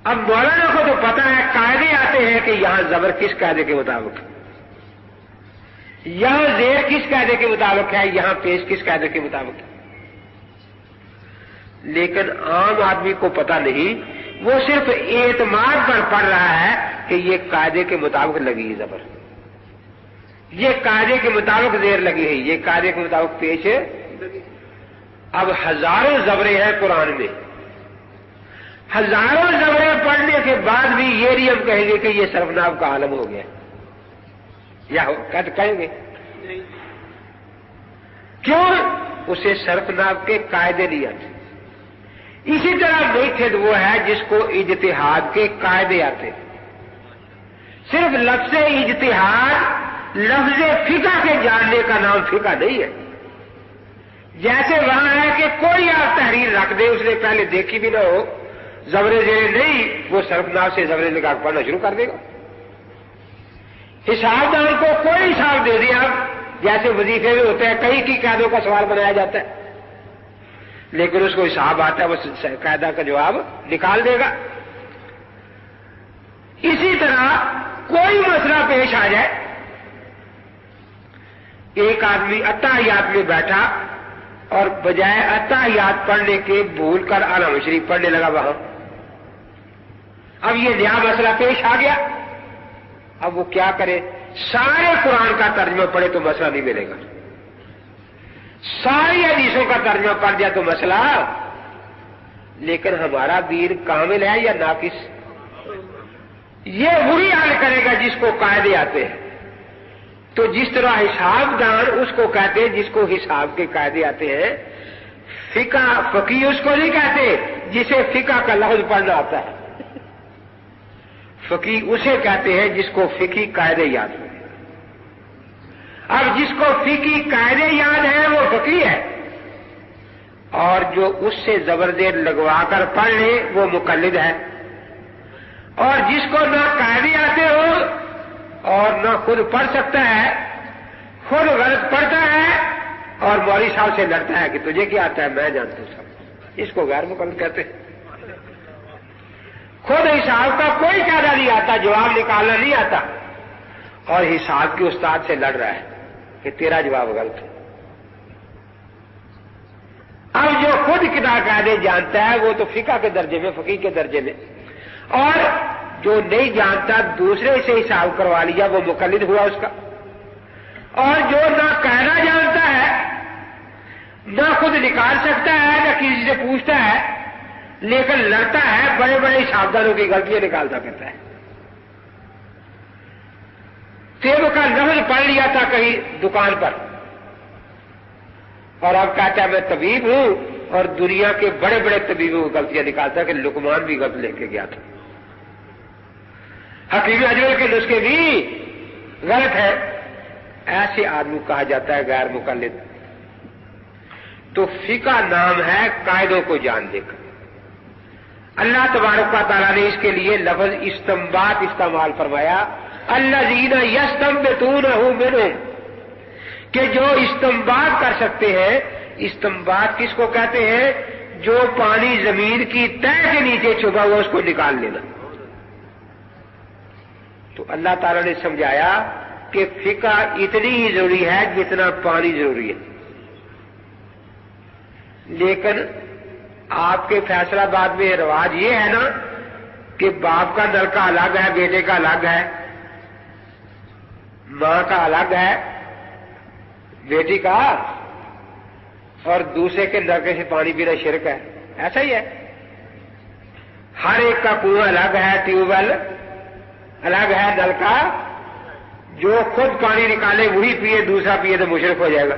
S1: اب مولانا کو تو پتا ہے قاعدے آتے ہیں کہ یہاں زبر کس قاعدے کے مطابق, یہاں زیر کس قاعدے کے مطابق ہے, یہاں پیش کس قاعدے کے مطابق ہے. لیکن عام آدمی کو پتا نہیں, وہ صرف اعتماد پر پڑھ رہا ہے کہ یہ قاعدے کے مطابق لگی ہے زبر, یہ قاعدے کے مطابق زیر لگی ہے, یہ قاعدے کے مطابق پیش ہے. اب ہزاروں زبریں ہیں قرآن میں, ہزاروں زبریں پڑھنے کے بعد بھی یہ نہیں ہم کہیں گے کہ یہ صرف نحو کا عالم ہو گیا. یا کہیں گے؟ کیوں؟ اسے صرف ناف کے قاعدے نہیں آتے. اسی طرح میتھڈ وہ ہے جس کو اجتہاد کے قاعدے آتے. صرف لفظ اجتہاد لفظ فقہ کے جاننے کا نام فقہ نہیں ہے. جیسے وہاں ہے کہ کوئی آپ تحریر رکھ دے، اس نے پہلے دیکھی بھی نہ ہو، زبر زیر نہیں، وہ صرف ناف سے زبر نگاہ پڑھنا شروع کر دے گا. حساب دان کو کوئی حساب دے دیا، جیسے وظیفے میں ہوتے ہیں کئی کی قاعدوں کا سوال بنایا جاتا ہے، لیکن اس کو حساب آتا ہے، وہ قاعدہ کا جواب نکال دے گا. اسی طرح کوئی مسئلہ پیش آ جائے، ایک آدمی اتحیات میں بیٹھا اور بجائے اتحیات پڑھنے کے بھول کر اعلیٰ شریف پڑھنے لگا وہاں. اب یہ نیا مسئلہ پیش آ گیا، اب وہ کیا کرے؟ سارے قرآن کا ترجمہ پڑھے تو مسئلہ نہیں ملے گا، ساری حدیثوں کا ترجمہ پڑھ دیا تو مسئلہ. لیکن ہمارا دین کامل ہے یا ناقص؟ یہ وہی حل کرے گا جس کو قاعدے آتے ہیں. تو جس طرح حساب دان اس کو کہتے ہیں جس کو حساب کے قاعدے آتے ہیں، فقیہ اس کو نہیں کہتے جسے فقہ کا لفظ پڑھنا آتا ہے. فقیہ اسے کہتے ہیں جس کو فقہی قاعدے یاد ہیں. اب جس کو فقہی قاعدے یاد ہیں وہ فقیہ ہے، اور جو اس سے زبردیر لگوا کر پڑھ لے وہ مقلد ہے. اور جس کو نہ قاعدے آتے ہو اور نہ خود پڑھ سکتا ہے، خود غلط پڑھتا ہے اور مولوی صاحب سے لڑتا ہے کہ تجھے کیا آتا ہے، میں جانتا ہوں سب، اس کو غیر مقلد کہتے ہیں. خود حساب کا کوئی قاعدہ نہیں آتا، جواب نکالنا نہیں آتا، اور حساب کے استاد سے لڑ رہا ہے کہ تیرا جواب غلط ہے. اب جو خود کتاب قاعدے جانتا ہے وہ تو فقہ کے درجے میں، فقیہ کے درجے میں، اور جو نہیں جانتا دوسرے سے حساب کروا لیا وہ مقلد ہوا اس کا. اور جو نہ قاعدہ جانتا ہے، نہ خود نکال سکتا ہے، نہ کسی سے پوچھتا ہے، لیکن لڑتا ہے، بڑے بڑے حسابداروں کی غلطیاں نکالتا کرتا ہے. طب کا لفظ پڑھ لیا تھا کہیں دکان پر، اور اب کہتا ہے میں طبیب ہوں، اور دنیا کے بڑے بڑے طبیبوں کی غلطیاں نکالتا ہے کہ لقمان بھی غلط لے کے گیا تھا، حکیم اجمل کے نسخے بھی غلط ہے. ایسے آدمی کہا جاتا ہے غیر مقلد. تو فقہ نام ہے قاعدوں کو جاننے کا. اللہ تبارک و تعالیٰ نے اس کے لیے لفظ استنباط استعمال فرمایا، الذین یستنبطونہ منہم، کہ جو استنباط کر سکتے ہیں. استنباط کس کو کہتے ہیں؟ جو پانی زمین کی تہ کے نیچے چھپا ہوا اس کو نکال لینا. تو اللہ تعالیٰ نے سمجھایا کہ فقہ اتنی ہی ضروری ہے جتنا پانی ضروری ہے. لیکن آپ کے فیصلہ آباد میں رواج یہ ہے نا کہ باپ کا نلکا الگ ہے، بیٹے کا الگ ہے، ماں کا الگ ہے بیٹی کا، اور دوسرے کے نلکے سے پانی پینا شرک ہے. ایسا ہی ہے، ہر ایک کا کنواں الگ ہے، ٹیوب ویل الگ ہے، نلکا. جو خود پانی نکالے وہی پیے، دوسرا پیے تو مشرک ہو جائے گا.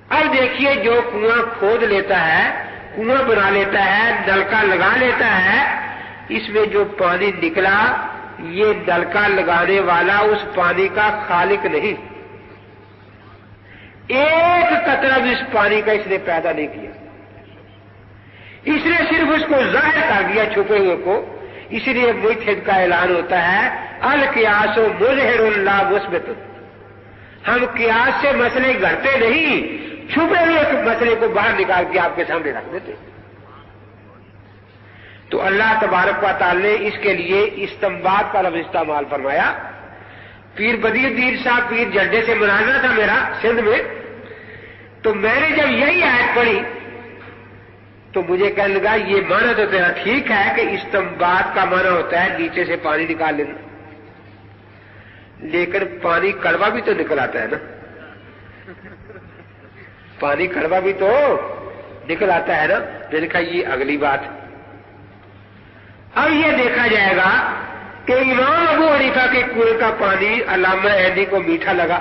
S1: اب دیکھیے جو کنواں کھود لیتا ہے، کنواں بنا لیتا ہے، نلکا لگا لیتا ہے، اس میں جو پانی نکلا یہ نلکا لگانے والا اس پانی کا خالق نہیں. ایک قطرہ بھی اس پانی کا اس نے پیدا نہیں کیا، اس نے صرف اس کو ظاہر کر دیا چھپے ہوئے کو. اس لیے ملحد کا اعلان ہوتا ہے القیاس مظہر لا مثبت. ہم قیاس سے مسئلے گھڑتے نہیں، چھپے ہوئے مسئلے کو باہر نکال کے آپ کے سامنے رکھ دیتے. تو اللہ تبارک و تعالی نے اس کے لیے استنباط کا لفظ استعمال فرمایا. پیر بدی الدین صاحب پیر جھنڈے سے مناظرہ تھا میرا سندھ میں، تو میں نے جب یہی آیت پڑھی تو مجھے کہنے لگا یہ معنی تو تیرا ٹھیک ہے کہ استنباط کا معنی ہوتا ہے نیچے سے پانی نکال لینا، لیکن پانی کڑوا بھی تو نکل آتا ہے نا، پانی کڑوا بھی تو نکل آتا ہے نا. میں نے کہا یہ اگلی بات. اب یہ دیکھا جائے گا کہ امام ابو حنیفہ کے کنویں کا پانی علامہ عینی کو میٹھا لگا،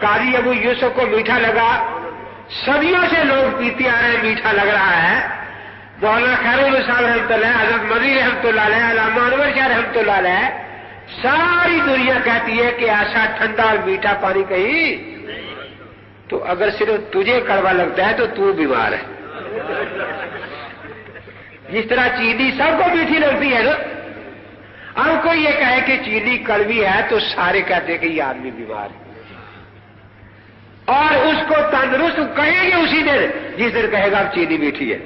S1: قاضی ابو یوسف کو میٹھا لگا، صدیوں سے لوگ پیتے آ رہے ہیں، میٹھا لگ رہا ہے۔ مولانا خیر صاحب رحمۃ اللہ، حضرت مدنی رحمۃ اللہ علیہ، علامہ انور شاہ رحمۃ اللہ علیہ، ساری دنیا کہتی ہے کہ ایسا ٹھنڈا اور میٹھا پانی کہیں، تو اگر صرف تجھے کڑوا لگتا ہے تو تو بیمار ہے۔ جس طرح چینی سب کو میٹھی لگتی ہے نا، اب کوئی یہ کہے کہ چینی کڑوی ہے تو سارے کہتے ہیں کہ یہ آدمی بیمار ہے، اور اس کو تندرست کہیں گے اسی دن جس دن کہے گا اب چینی میٹھی ہے۔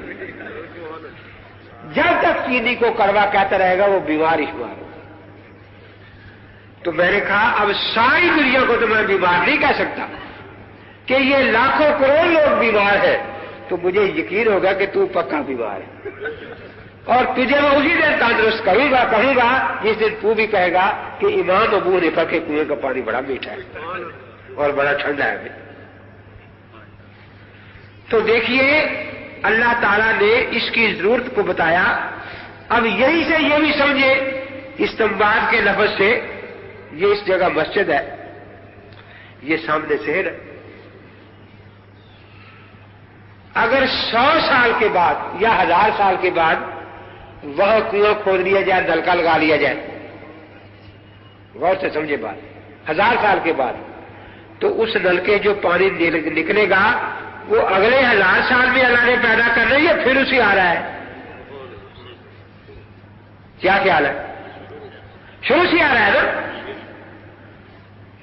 S1: جب تک چینی کو کڑوا کہتا رہے گا وہ بیمار ہی شمار ہوگا۔ تو میں نے کہا اب ساری دنیا کو تو میں بیمار نہیں کہہ سکتا کہ یہ لاکھوں کروڑ لوگ بیمار ہیں، تو مجھے یقین ہوگا کہ تو پکا بیمار ہے، اور تجھے میں اسی دن تندرست کہوں گا جس دن تو بھی کہے گا کہ امام ابو حنیفہ کے کنویں کا پانی بڑا میٹھا ہے اور بڑا ٹھنڈا ہے۔ تو دیکھیے اللہ تعالیٰ نے اس کی ضرورت کو بتایا۔ اب یہی سے یہ بھی سمجھے استنباط کے لفظ سے، یہ اس جگہ مسجد ہے، یہ سامنے شہر ہے، اگر 100 سال کے بعد یا 1000 سال کے بعد وہاں کنواں کھود لیا جائے، نلکا لگا لیا جائے، غور سے سمجھے بات، 1000 سال کے بعد، تو اس نلکے جو پانی نکلے گا وہ اگلے 1000 سال میں اللہ نے پیدا کرنا ہے یا پھر اسی آ رہا ہے؟ کیا خیال ہے؟ شروع سے آ رہا ہے نا؟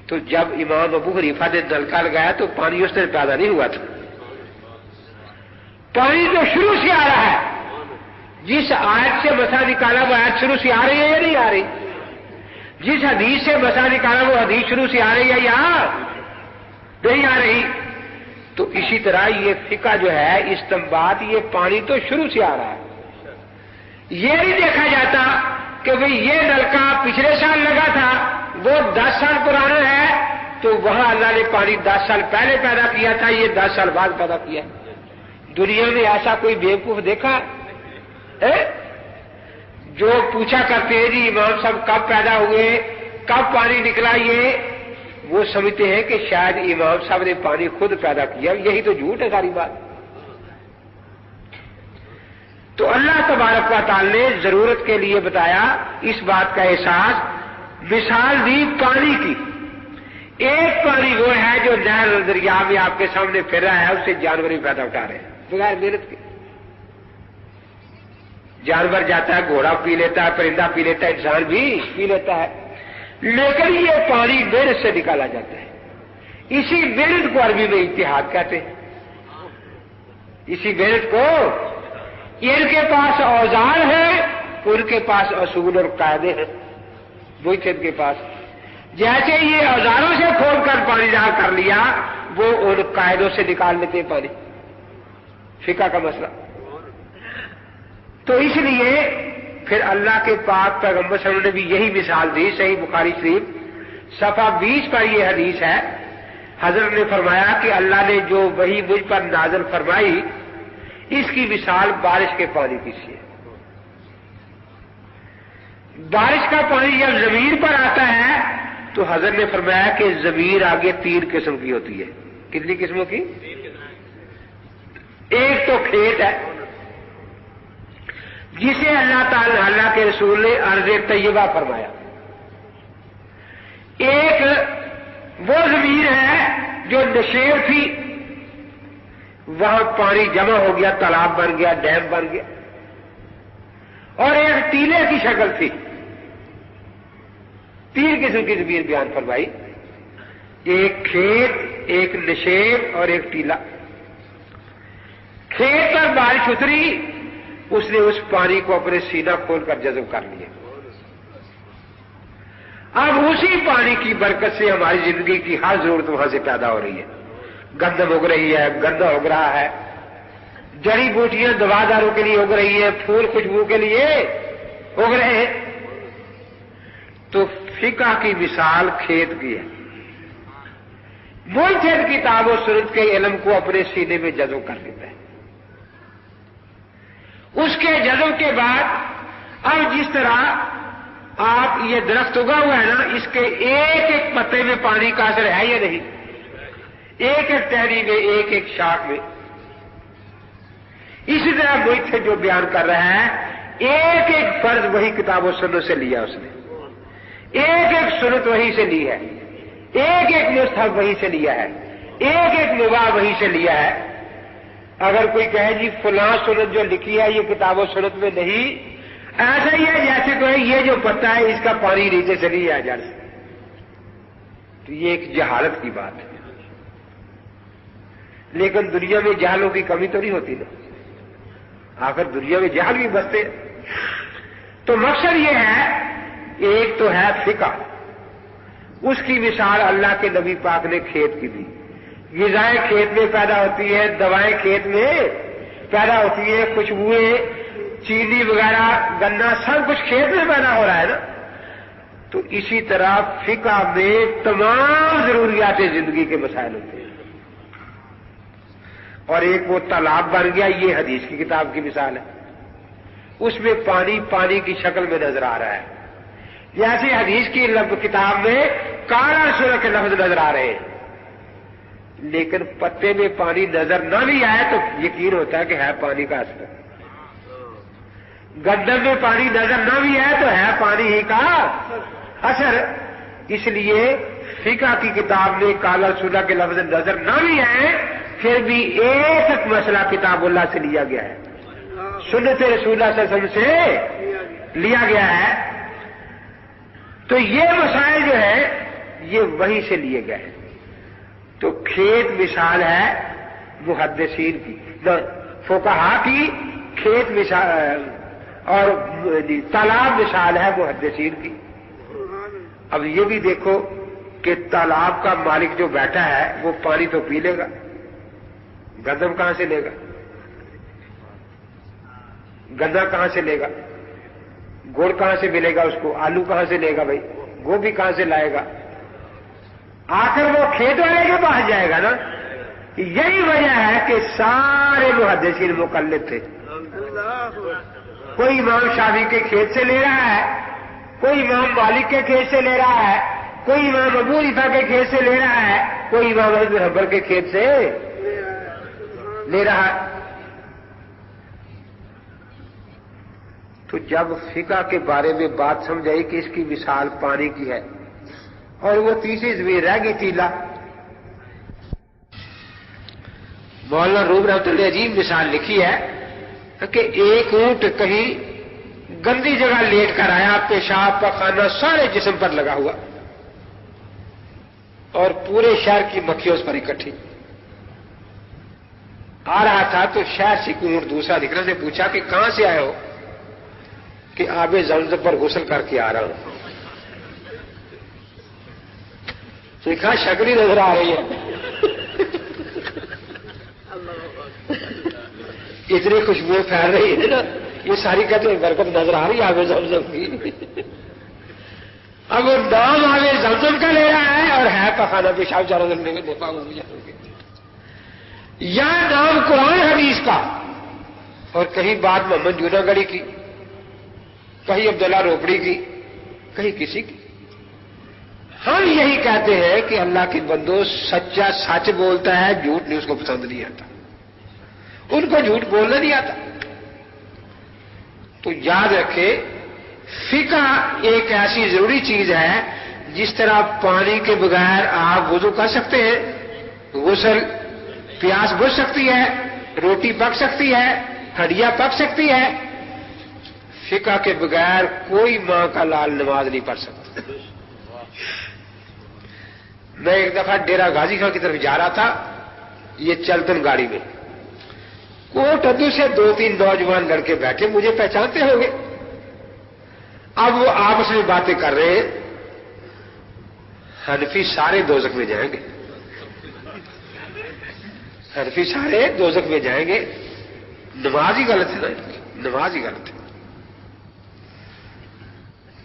S1: تو جب امام ابو حنیفہ نے نلکا لگایا تو پانی اس دن پیدا نہیں ہوا تھا، پانی تو شروع سے آ رہا ہے۔ جس آیت سے مسا نکالا وہ آیت شروع سے آ رہی ہے یا نہیں آ رہی؟ جس حدیث سے مسا نکالا وہ حدیث شروع سے آ رہی ہے یا نہیں آ رہی؟ تو اسی طرح یہ فقہ جو ہے استنباط، یہ پانی تو شروع سے آ رہا ہے۔ یہ نہیں دیکھا جاتا کہ بھئی یہ نلکا پچھلے سال لگا تھا، وہ 10 سال پرانا ہے، تو وہاں اللہ نے پانی 10 سال پہلے پیدا کیا تھا، یہ 10 سال بعد پیدا کیا۔ دنیا میں ایسا کوئی بیوقوف دیکھا ہے؟ جو پوچھا کرتے ہیں جی امام صاحب کب پیدا ہوئے، کب پانی نکلا، یہ وہ سمجھتے ہیں کہ شاید امام صاحب نے پانی خود پیدا کیا، یہی تو جھوٹ ہے ساری بات۔ تو اللہ تبارک و تعالی نے ضرورت کے لیے بتایا، اس بات کا احساس، مثال دی پانی کی۔ ایک پانی وہ ہے جو نہر دریا میں آپ کے سامنے پھر رہا ہے، اس سے جانور بھی پیدا اٹھا رہے ہیں بغیر محنت کے۔ جانور جاتا ہے، گھوڑا پی لیتا ہے، پرندہ پی لیتا ہے، انسان بھی پی لیتا ہے، لیکن یہ پانی محنت سے نکالا جاتا ہے۔ اسی محنت کو عربی میں اجتہاد کہتے ہیں۔ اسی محنت کو، ان کے پاس اوزار ہیں، ان کے پاس اصول اور قاعدے ہیں، وہی تھے ان کے پاس۔ جیسے یہ اوزاروں سے کھود کر پانی جہاں کر لیا، وہ ان قاعدوں سے نکال لیتے پانی، فقہ کا مسئلہ۔ تو اس لیے پھر اللہ کے پاک پیغمبر صلی اللہ علیہ وسلم نے بھی یہی مثال دی۔ صحیح بخاری شریف صفحہ 20 پر یہ حدیث ہے، حضرت نے فرمایا کہ اللہ نے جو وحی مجھ پر نازل فرمائی، اس کی مثال بارش کے پانی کی سی ہے۔ بارش کا پانی جب زمین پر آتا ہے تو حضرت نے فرمایا کہ زمین آگے 3 قسم کی ہوتی ہے۔ کتنی قسموں کی؟ ایک تو کھیت ہے، جسے اللہ تعالی اللہ کے رسول نے ارض طیبہ فرمایا۔ ایک وہ زمین ہے جو نشیب تھی، وہاں پانی جمع ہو گیا، تالاب بن گیا، ڈیم بن گیا، اور ایک ٹیلے کی شکل تھی۔ 3 قسم کی زمین بیان فرمائی، ایک کھیت، ایک نشیب اور ایک ٹیلا۔ کھیت پر بارش اتری، اس نے اس پانی کو اپنے سینہ کھول کر جذب کر لیا۔ اب اسی پانی کی برکت سے ہماری زندگی کی ہر ضرورت وہاں سے پیدا ہو رہی ہے۔ گندم اگ رہی ہے، گندا اگ رہا ہے، جڑی بوٹیاں دوا داروں کے لیے اگ رہی ہیں، پھول خوشبو کے لیے اگ رہے ہیں۔ تو فقہ کی مثال کھیت کی ہے۔ ملحد کتاب و سنت کے علم کو اپنے سینے میں جذب کر لیتا ہے۔ اس کے جذب کے بعد اب جس طرح یہ درخت اگا ہوا ہے نا، اس کے ایک ایک پتے میں پانی کا اثر ہے یا نہیں؟ ایک ایک ٹہنی میں، ایک ایک شاخ میں. اسی طرح موئتھے جو بیان کر رہا ہے، ایک ایک فرض وہی کتاب و سنت سے لیا اس نے، ایک ایک سنت وہی سے لی ہے، ایک ایک مستحب وہی سے لیا ہے، ایک ایک مباح وہی سے لیا ہے. اگر کوئی کہے جی فلاں سنت جو لکھی ہے یہ کتاب و سنت میں نہیں، ایسا ہی ہے جیسے کہ یہ جو پتا ہے اس کا پانی نیچے سے نہیں آ جڑ سے. تو یہ ایک جہالت کی بات ہے. لیکن دنیا میں جہلوں کی کمی تو نہیں ہوتی نا، آخر دنیا میں جہل بھی بستے. تو مقصد یہ ہے، ایک تو ہے فقہ، اس کی مثال اللہ کے نبی پاک نے کھیت کی دی. غذائیں کھیت میں پیدا ہوتی ہے، دوائیں کھیت میں پیدا ہوتی ہے، خوشبوئیں، چینی وغیرہ، گنا، سب کچھ کھیت میں پیدا ہو رہا ہے نا. تو اسی طرح فقہ میں تمام ضروریات زندگی کے مسائل ہوتے ہیں. اور ایک وہ تالاب بن گیا، یہ حدیث کی کتاب کی مثال ہے. اس میں پانی پانی کی شکل میں نظر آ رہا ہے، جیسے حدیث کی کتاب میں کالا سرخ کے لفظ نظر آ رہے ہیں. لیکن پتے میں پانی نظر نہ بھی آئے تو یقین ہوتا ہے کہ ہے پانی کا اثر. گندم میں پانی نظر نہ بھی آئے تو ہے پانی ہی کا اثر. اس لیے فقہ کی کتاب میں کالا سرخ کے لفظ نظر نہ بھی آئے، پھر بھی ایک ایک مسئلہ کتاب اللہ سے لیا گیا ہے، سنت رسول اللہ صلی اللہ علیہ وسلم سے لیا گیا ہے. تو یہ مسائل جو ہے یہ وہیں سے لیے گئے ہیں. تو کھیت مثال ہے محدثین کی، فقہا کی، کھیت مثال اور تالاب مثال ہے محدثین کی. اب یہ بھی دیکھو کہ تالاب کا مالک جو بیٹھا ہے وہ پانی تو پی لے گا، گندم کہاں سے لے گا، گنا کہاں سے لے گا، گڑ کہاں سے ملے گا اس کو، آلو کہاں سے لے گا بھائی، گوبھی کہاں سے لائے گا؟ آخر وہ کھیت والے کے پاس جائے گا نا. یہی وجہ ہے کہ سارے محدثین مقلد تھے. کوئی امام شافعی کے کھیت سے لے رہا ہے، کوئی امام مالک کے کھیت سے لے رہا ہے، کوئی امام ابو حنیفہ کے کھیت سے لے رہا ہے، کوئی امام احمد بن حنبل کے کھیت سے لے رہا ہے. تو جب فقہ کے بارے میں بات سمجھائی کہ اس کی مثال پانی کی ہے، اور وہ تیسری زمین رہ گئی تیلا. مولانا روم رحمۃ اللہ عجیب مثال لکھی ہے کہ ایک اونٹ کہیں گندی جگہ لیٹ کر آیا، پیشاب پخانہ سارے جسم پر لگا ہوا، اور پورے شہر کی مکھیاں اس پر اکٹھی. آ رہا تھا تو شہر سے کوئی اونٹ دوسرا دکھنے سے پوچھا کہ کہاں سے آئے ہو؟ کہ آب زمزم پر غسل کر کے آ رہا ہوں. دیکھا شکل ہی نظر آ رہی ہے، اتنی خوشبو پھیل رہی ہے نا، یہ ساری کہتے ہیں برکت نظر آ رہی ہے آب زمزم کی. اب وہ نام آب زمزم کا لے رہا ہے اور ہے پخانہ پیشاب چاروں دن میں دیکھا ہوں یا نام قرآن حدیث کا، اور کہیں بات محمد جونا گڑھی کی، کہیں عبداللہ روپڑی کی، کہیں کسی کی. ہم یہی کہتے ہیں کہ اللہ کے بندو سچا سچ بولتا ہے، جھوٹ نہیں اس کو پسند نہیں آتا، ان کو جھوٹ بولنا نہیں آتا. تو یاد رکھے فقہ ایک ایسی ضروری چیز ہے، جس طرح پانی کے بغیر آپ وضو کر سکتے ہیں، غسل، پیاس بجھ سکتی ہے، روٹی پک سکتی ہے، ہڈیاں پک سکتی ہے، فقہ کے بغیر کوئی ماں کا لال نماز نہیں پڑھ سکتا. میں ایک دفعہ ڈیرہ غازی خان کی طرف جا رہا تھا، یہ چلتن گاڑی میں، کوٹ ادو سے 2-3 نوجوان لڑکے بیٹھے، مجھے پہچانتے ہوں گے. اب وہ آپس میں باتیں کر رہے ہیں، حنفی سارے دوزخ میں جائیں گے، حنفی سارے دوزخ میں جائیں گے. نماز ہی غلط ہے نا، نماز ہی غلط ہے.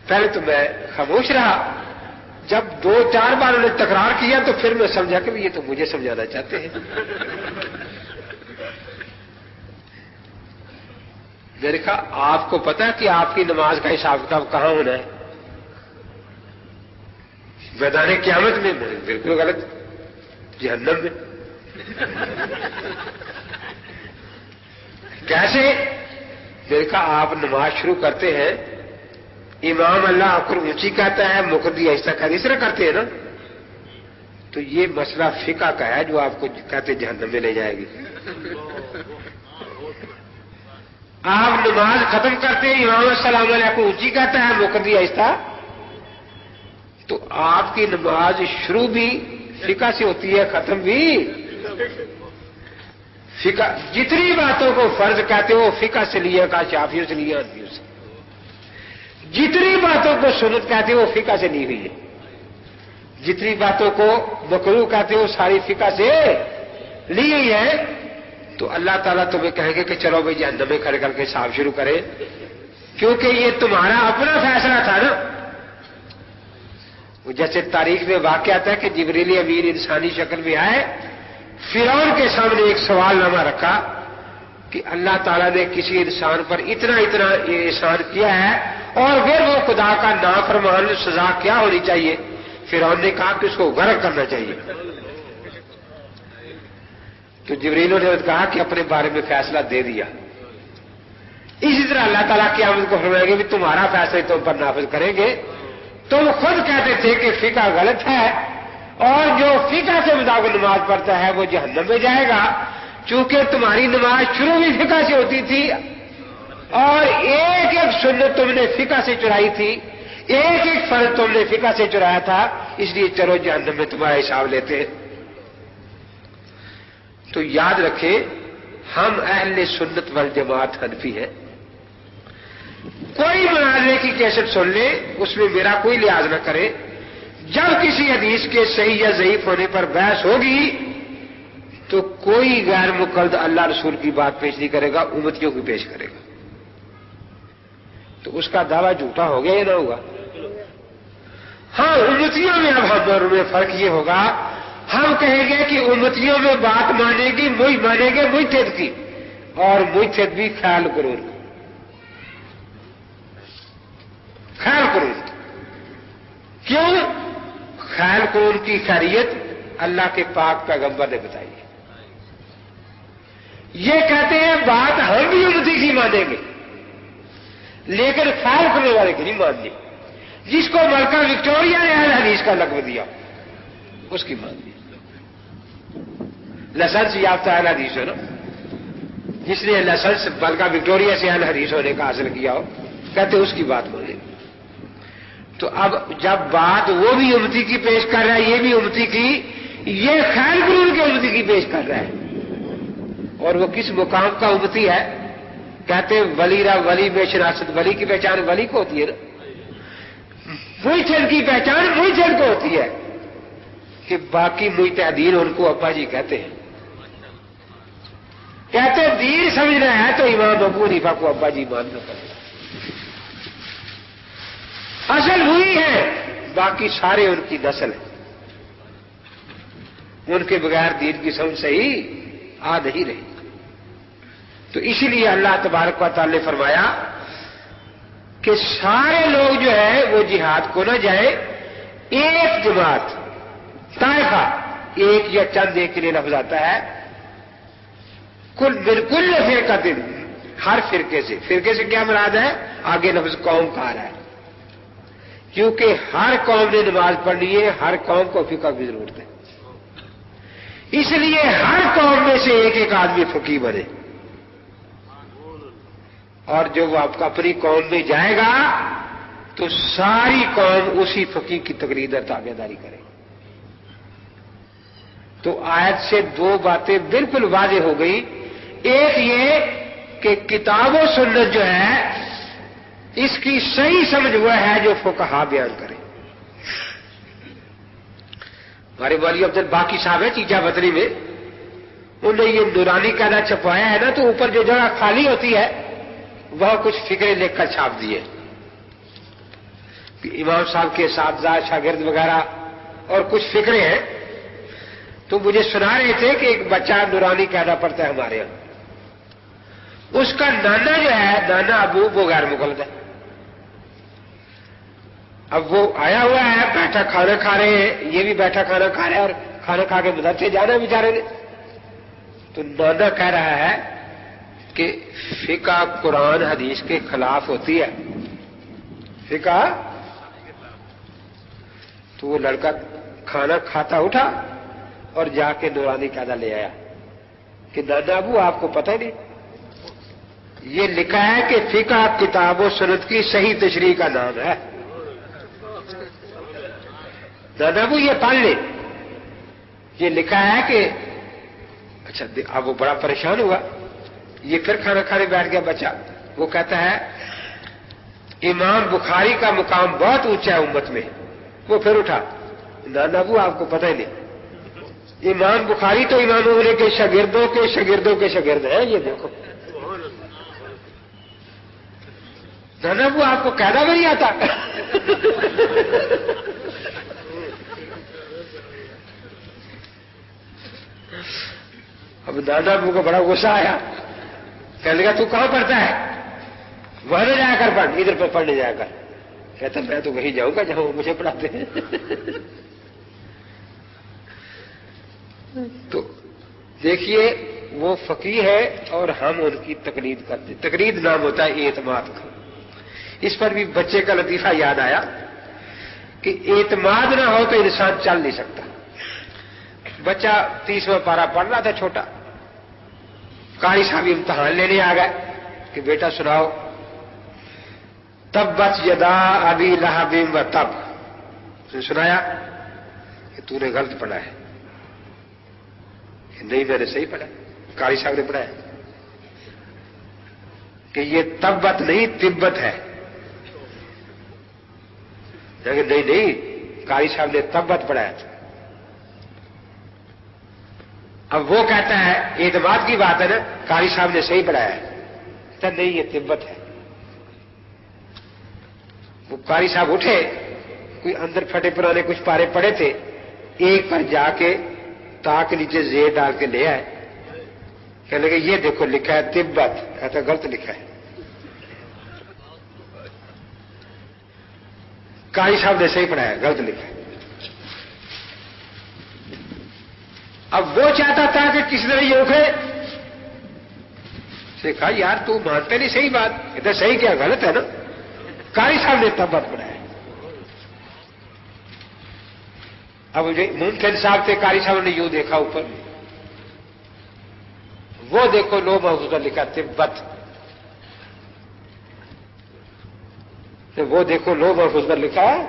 S1: پہلے تو میں خاموش رہا، جب 2-4 بار انہوں نے تکرار کیا تو پھر میں سمجھا کہ یہ تو مجھے سمجھانا چاہتے ہیں. میں نے کہا آپ کو پتا ہے کہ آپ کی نماز کا حساب کتاب کہاں ہونا ہے؟ میدان قیامت میں بالکل غلط، جہنم میں۔ کیسے؟ میں نے کہا آپ نماز شروع کرتے ہیں، امام اللہ اکبر اونچی کہتا ہے، مقتدی آہستہ کہتا ہے، اس طرح کرتے ہیں نا، تو یہ مسئلہ فقہ کا ہے جو آپ کو کہتے جہنم میں لے جائے گی۔ آپ نماز ختم کرتے ہیں، امام السلام علیکم اونچی کہتا ہے، مقتدی آہستہ، تو آپ کی نماز شروع بھی فقہ سے ہوتی ہے، ختم بھی فقہ۔ جتنی باتوں کو فرض کہتے ہو فقہ سے لیا کا، شافعیوں سے لیا، حنفیوں سے۔ جتنی باتوں کو سنت کہتے ہو فقہ سے لی ہوئی ہے، جتنی باتوں کو مکروہ کہتے ہو ساری فقہ سے لی ہوئی ہے۔ تو اللہ تعالیٰ تمہیں کہیں گے کہ چلو بھائی جہنم میں کھڑے کر کے حساب شروع کرے، کیونکہ یہ تمہارا اپنا فیصلہ تھا نا۔ جیسے تاریخ میں واقع آتا ہے کہ جبریل امین انسانی شکل میں آئے، فرعون کے سامنے ایک سوال نامہ رکھا کہ اللہ تعالیٰ نے کسی انسان پر اتنا اتنا یہ احسان کیا ہے اور پھر وہ خدا کا نافرمان، سزا کیا ہونی چاہیے؟ فرعون نے کہا کہ اس کو غرق کرنا چاہیے۔ تو جبریل نے کہا کہ اپنے بارے میں فیصلہ دے دیا۔ اسی طرح اللہ تعالیٰ قیامت کو فرمائیں گے کہ تمہارا فیصلہ تم پر نافذ کریں گے۔ تم خود کہتے تھے کہ فقہ غلط ہے اور جو فقہ سے مطابق نماز پڑھتا ہے وہ جہنم میں جائے گا، چونکہ تمہاری نماز شروع بھی فقہ سے ہوتی تھی اور ایک ایک سنت تم نے فقہ سے چرائی تھی، ایک ایک فرض تم نے فقہ سے چرایا تھا، اس لیے چلو جہنم میں تمہارا حساب لیتے ہیں۔ تو یاد رکھیں ہم اہل سنت والجماعت حنفی ہیں۔ کوئی مناظرے کی کیسٹ سن لے، اس میں میرا کوئی لحاظ نہ کرے۔ جب کسی حدیث کے صحیح یا ضعیف ہونے پر بحث ہوگی تو کوئی غیر مقلد اللہ رسول کی بات پیش نہیں کرے گا، امتیوں کی پیش کرے گا۔ تو اس کا دعویٰ جھوٹا ہو گیا یا نہ ہوگا؟ ہاں، امتیوں میں اب ہماروں میں فرق یہ ہوگا، ہم کہیں گے کہ امتیوں میں بات مانے گی وہی مانیں گے مجتہد کی، اور مجتہد بھی خیال قرون کی، خیال قرون کی۔ کیوں؟ خیال قرون کی خیریت اللہ کے پاک پیغمبر نے بتائی ہے۔ یہ کہتے ہیں بات ہم بھی امتی کی مانیں گے لیکن خیال کرنے والے کی نہیں ماننی۔ جس کو ملکہ وکٹوریہ نے اہل حدیث کا لقب دیا اس کی ماننی، لائسنس یافتہ اہل حدیث ہے نا، جس نے لائسنس ملکہ وکٹوریہ سے اہل حدیث ہونے کا حاصل کیا ہو، کہتے اس کی بات مانیں گے۔ تو اب جب بات وہ بھی امتی کی پیش کر رہا ہے، یہ بھی امتی کی، یہ خیال قرون کے امتی کی پیش کر رہا ہے، اور وہ کس مقام کا امتی ہے؟ کہتے ہیں ولی را ولی میں شناست، ولی کی پہچان ولی کو ہوتی ہے نا، مجتہد کی پہچان مجتہد کو ہوتی ہے، کہ باقی مجتہدین ان کو ابا جی کہتے ہیں۔ کہتے ہیں دین سمجھنا ہے تو امام ابو حنیفہ کو ابا جی ماننا پڑے گا، اصل وہی ہے، باقی سارے ان کی نسل ہے، ان کے بغیر دین کی سمجھ صحیح آ نہیں رہی۔ تو اسی لیے اللہ تبارک و تعالی نے فرمایا کہ سارے لوگ جو ہے وہ جہاد کو نہ جائیں، ایک جماعت، طائفہ، ایک یا چند ایک کے لیے لفظ آتا ہے، کل بالکل فرقہ دن، ہر فرقے سے۔ فرقے سے کیا مراد ہے؟ آگے لفظ قوم کا آ رہا ہے، کیونکہ ہر قوم نے نماز پڑھنی ہے، ہر قوم کو فقہ کی ضرورت ہے، اس لیے ہر قوم میں سے ایک ایک آدمی فقیہ بنے، اور جو وہ آپ کا اپنی قوم میں جائے گا تو ساری قوم اسی فقیہ کی تقلید اور تابعداری کرے گی۔ تو آیت سے دو باتیں بالکل واضح ہو گئی، ایک یہ کہ کتاب و سنت جو ہے اس کی صحیح سمجھ وہ ہے جو فقہا بیان کرے۔ ہمارے والی عبد الباقی صاحب ہے چیجا بطری میں، انہوں نے یہ نورانی قاعدہ چھپوایا ہے نا، تو اوپر جو جگہ خالی ہوتی ہے وہ کچھ فکریں لکھ کر چھاپ دیے، امام صاحب کے اساتذہ شاگرد وغیرہ اور کچھ فکریں ہیں۔ تو مجھے سنا رہے تھے کہ ایک بچہ نورانی قاعدہ پڑھتا ہے ہمارے یہاں، اس کا نانا جو ہے، نانا ابو، وہ غیر مقلد ہے۔ اب وہ آیا ہوا ہے، بیٹھا کھانا کھا رہے ہیں، یہ بھی بیٹھا کھانا کھا رہا ہے، اور کھانا کھا کے مدرسے جانا بیچارے نے. تو نانا کہہ رہا ہے کہ فقہ قرآن حدیث کے خلاف ہوتی ہے. فقہ. تو وہ لڑکا کھانا کھاتا اٹھا اور جا کے نورانی قاعدہ لے آیا کہ نانا ابو آپ کو پتہ ہی نہیں، یہ لکھا ہے کہ فقہ کتاب و سنت کی صحیح تشریح کا نام ہے. نانا ابو یہ پڑھ لے، یہ لکھا ہے کہ اچھا. اب وہ بڑا پریشان ہوا، یہ پھر کھانا کھانے بیٹھ گیا بچہ. وہ کہتا ہے امام بخاری کا مقام بہت اونچا ہے امت میں. وہ پھر اٹھا، نانا ابو آپ کو پتہ ہی نہیں، امام بخاری تو امام بخاری کے شاگردوں کے شاگردوں کے شاگرد ہیں. یہ دیکھو نانا ابو آپ کو قاعدہ بھی نہیں آتا. اب نانا ابو کو بڑا غصہ آیا، کہنے لگا تو کہاں پڑھتا ہے؟ وہاں نہ جایا کر پڑھ، ادھر پہ پڑھنے جایا کر. کہتا میں تو وہیں جاؤں گا جہاں وہ مجھے پڑھاتے ہیں. تو دیکھیے وہ فقیہ ہے اور ہم ان کی تقلید کرتے. تقلید نام ہوتا ہے اعتماد کا. اس پر بھی بچے کا لطیفہ یاد آیا کہ اعتماد نہ ہو تو انسان چل نہیں سکتا. بچہ 30واں پارہ پڑھ رہا تھا چھوٹا، قاری صاحب امتحان لینے آ گئے کہ بیٹا سناؤ تبت یدا ابی لہب و تب. اس نے سنایا کہ تو نے غلط پڑھا ہے. نہیں میں نے صحیح پڑھا. قاری صاحب نے پڑھایا کہ یہ تبت نہیں تبت ہے. نہیں قاری صاحب نے تبت پڑھایا تھا. اب وہ کہتا ہے اعتماد کی بات ہے نا، قاری صاحب نے صحیح پڑھایا ہے. کہتا نہیں یہ تبت ہے. وہ قاری صاحب اٹھے، کوئی اندر پھٹے پرانے کچھ پارے پڑے تھے، ایک پر جا کے تاک نیچے زیر ڈال کے لے آئے. کہنے لگے یہ دیکھو لکھا ہے تبت. کہتا غلط لکھا ہے. قاری صاحب نے صحیح پڑھایا، غلط لکھا ہے. اب وہ چاہتا تھا کہ کسی طرح یہ اٹھے. سے کہا یار تو مانتے نہیں صحیح بات. کہتا صحیح کیا غلط ہے نا. قاری صاحب نے تبت پڑھایا. اب ممکن صاحب تھے، قاری صاحب نے یوں دیکھا اوپر، وہ دیکھو لو محفوظ لکھا تبت. وہ دیکھو لو محفوظ پر لکھا ہے.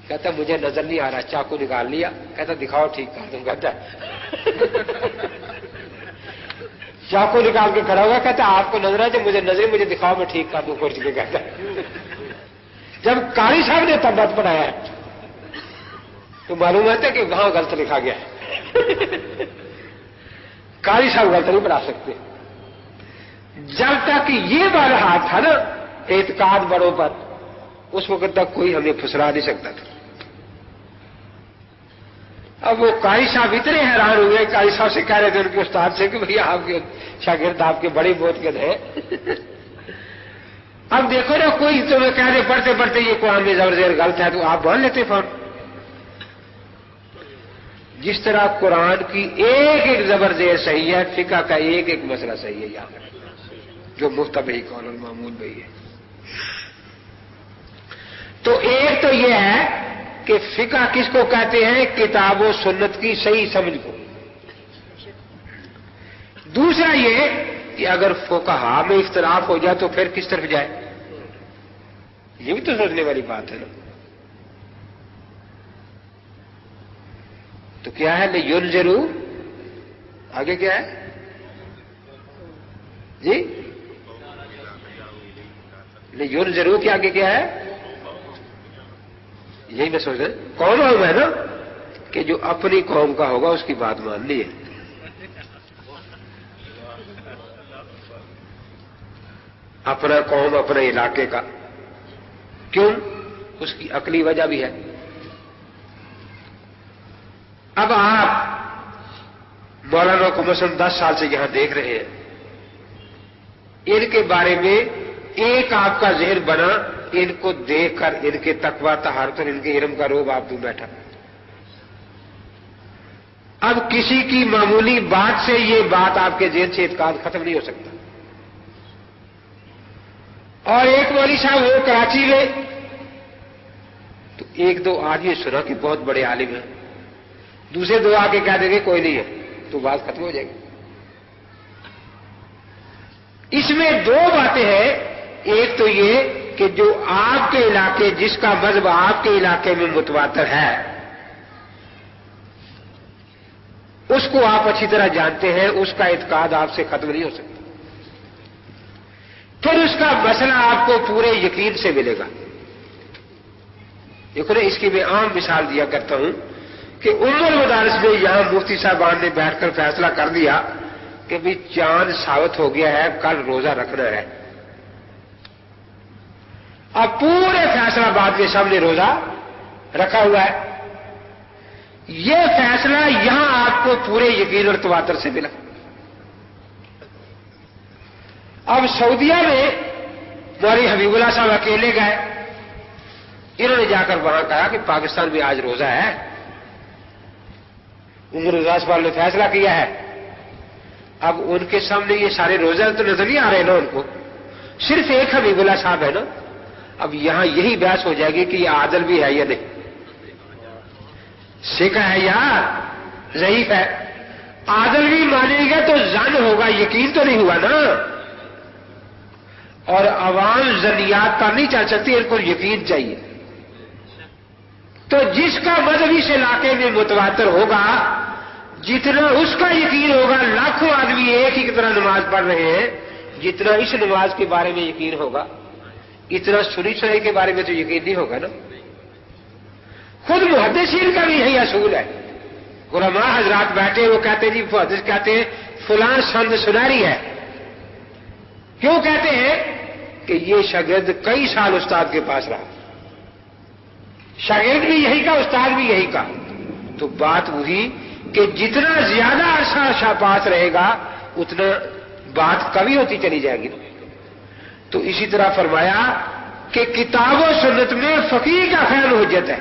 S1: کہتا مجھے نظر نہیں آ رہا. چاقو نکال لیا. کہتا دکھاؤ ٹھیک کر دوں. کہتا چاقو نکال کے کھڑا ہوا. کہتا آپ کو نظر آئے مجھے نظر، مجھے دکھاؤ میں ٹھیک کر دوں کچھ کے. کہتا جب قاری صاحب نے تبت پڑھایا ہے تو معلوم ہے کہ وہاں غلط لکھا گیا ہے. قاری صاحب غلط نہیں پڑھا سکتے. جب تک یہ والا ہاتھ تھا نا اعتقاد بڑوں پر، اس وقت تک کوئی ہمیں پھسرا نہیں سکتا تھا. اب وہ قاری صاحب اتنے حیران ہوئے، قاری صاحب سے کہہ رہے تھے ان کے استاد سے کہ بھئی آپ کے شاگرد آپ کے بڑے بہت ہیں. اب دیکھو نا کوئی تمہیں کہہ رہے پڑھتے پڑھتے یہ قرآن میں زبر زیر غلط ہے تو آپ مان لیتے فون. جس طرح قرآن کی ایک ایک زبر زیر صحیح ہے، فقہ کا ایک ایک مسئلہ صحیح ہے یہاں جو مفتبی قول المعمول بھئی ہے. تو ایک تو یہ ہے کہ فقہ کس کو کہتے ہیں؟ کتاب و سنت کی صحیح سمجھ کو. دوسرا یہ کہ اگر فقہا میں اختلاف ہو جائے تو پھر کس طرف جائے؟ یہ بھی تو سوچنے والی بات ہے نا. تو کیا ہے لینذروا، آگے کیا ہے جی؟ لینذروا کے آگے کیا ہے؟ یہی میں سوچ رہا قوم ہے نا کہ جو اپنی قوم کا ہوگا اس کی بات ماننی ہے. اپنا قوم اپنے علاقے کا. کیوں؟ اس کی عقلی وجہ بھی ہے. اب آپ مولانا کو مثلا 10 سال سے یہاں دیکھ رہے ہیں، ان کے بارے میں ایک آپ کا ذہن بنا، ان کو دیکھ کر ان کے تقوی طہارت اور ان کے علم کا روب آپ بھی بیٹھا. اب کسی کی معمولی بات سے یہ بات آپ کے ذہن سے اعتقاد ختم نہیں ہو سکتا. اور ایک مولوی صاحب وہ کراچی میں، تو ایک دو آدمی سنا کہ بہت بڑے عالم ہیں، دوسرے دو آ کے کہہ دیں گے کوئی نہیں ہے، تو بات ختم ہو جائے گی. اس میں دو باتیں ہیں. ایک تو یہ کہ جو آپ کے علاقے، جس کا مذہب آپ کے علاقے میں متواتر ہے، اس کو آپ اچھی طرح جانتے ہیں، اس کا اعتقاد آپ سے ختم نہیں ہو سکتا. پھر اس کا مسئلہ آپ کو پورے یقین سے ملے گا. دیکھو نا، اس کی میں عام مثال دیا کرتا ہوں کہ المدارس میں یہاں مفتی صاحبان نے بیٹھ کر فیصلہ کر دیا کہ بھی چاند ثابت ہو گیا ہے، کل روزہ رکھنا ہے. اب پورے فیصلہ آباد میں سب نے روزہ رکھا ہوا ہے. یہ فیصلہ یہاں آپ کو پورے یقین اور تواتر سے ملا. اب سعودیہ میں مولوی حبیب اللہ صاحب اکیلے گئے. انہوں نے جا کر وہاں کہا کہ پاکستان میں آج روزہ ہے. عمر رضا صاحب نے فیصلہ کیا ہے. اب ان کے سامنے یہ سارے روزے تو نظر نہیں آ رہے نا ان کو، صرف ایک حبیب اللہ صاحب ہے نا. اب یہاں یہی بحث ہو جائے گی کہ یہ عادل بھی ہے یا نہیں، سکھ ہے یا ضعیف ہے. عادل بھی مانیں گے تو ظن ہوگا، یقین تو نہیں ہوا نا. اور عوام ظنیات پر نہیں چل سکتی، ان کو یقین چاہیے. تو جس کا مذہب اس علاقے میں متواتر ہوگا، جتنا اس کا یقین ہوگا، لاکھوں آدمی ایک ہی کی طرح نماز پڑھ رہے ہیں، جتنا اس نماز کے بارے میں یقین ہوگا، اتنا سنی کے بارے میں تو یقین نہیں ہوگا نا. خود محدثین کا بھی یہی اصول ہے. علماء حضرات بیٹھے، وہ کہتے ہیں جی محدث کہتے ہیں فلاں سند سناری ہے. کیوں کہتے ہیں؟ کہ یہ شاگرد کئی سال استاد کے پاس رہا، شاگرد بھی یہی کا، استاد بھی یہی کا. تو بات وہی کہ جتنا زیادہ عرصہ پاس رہے گا اتنا بات کمی ہوتی چلی جائے گی. تو اسی طرح فرمایا کہ کتاب و سنت میں فقیہ کا خیال حجت ہے.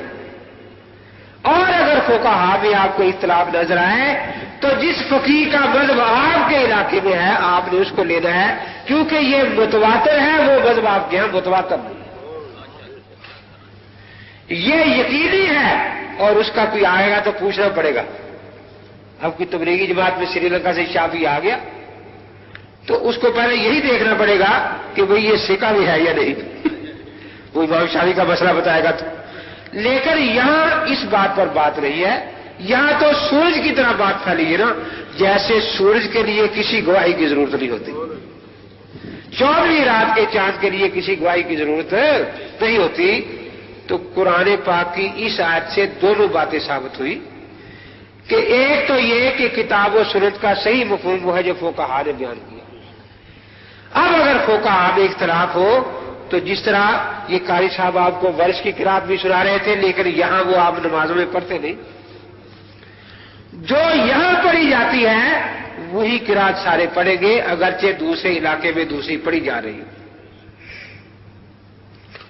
S1: اور اگر فقہا میں آپ کو اختلاف نظر آئے تو جس فقیہ کا مذہب آپ کے علاقے میں ہے آپ نے اس کو لینا ہے، کیونکہ یہ متواتر ہے، وہ مذہب آپ کے یہاں متواتر نہیں. یہ یقینی ہے اور اس کا کوئی آئے گا تو پوچھنا پڑے گا. اب کوئی تبلیغی جماعت میں سری لنکا سے شافعی آ گیا تو اس کو پہلے یہی دیکھنا پڑے گا کہ بھئی یہ سکہ بھی ہے یا نہیں. وہ امام شافعی کا مسئلہ بتائے گا تو. لیکن یہاں اس بات پر بات نہیں ہے. یہاں تو سورج کی طرح بات پھیلی ہے نا، جیسے سورج کے لیے کسی گواہی کی ضرورت نہیں ہوتی، 14ویں رات کے چاند کے لیے کسی گواہی کی ضرورت نہیں ہوتی. تو قرآن پاک کی اس آیت سے دونوں باتیں ثابت ہوئی کہ ایک تو یہ کہ کتاب و سنت کا صحیح مفہوم وہ ہے جو فقہا نے بیان کیا. اب اگر فقہا میں اختلاف ہو تو جس طرح یہ قاری صاحب آپ کو ورش کی قرات بھی سنا رہے تھے، لیکن یہاں وہ آپ نمازوں میں پڑھتے نہیں، جو یہاں پڑھی جاتی ہے وہی قرات سارے پڑھیں گے، اگرچہ دوسرے علاقے میں دوسری پڑھی جا رہی ہے،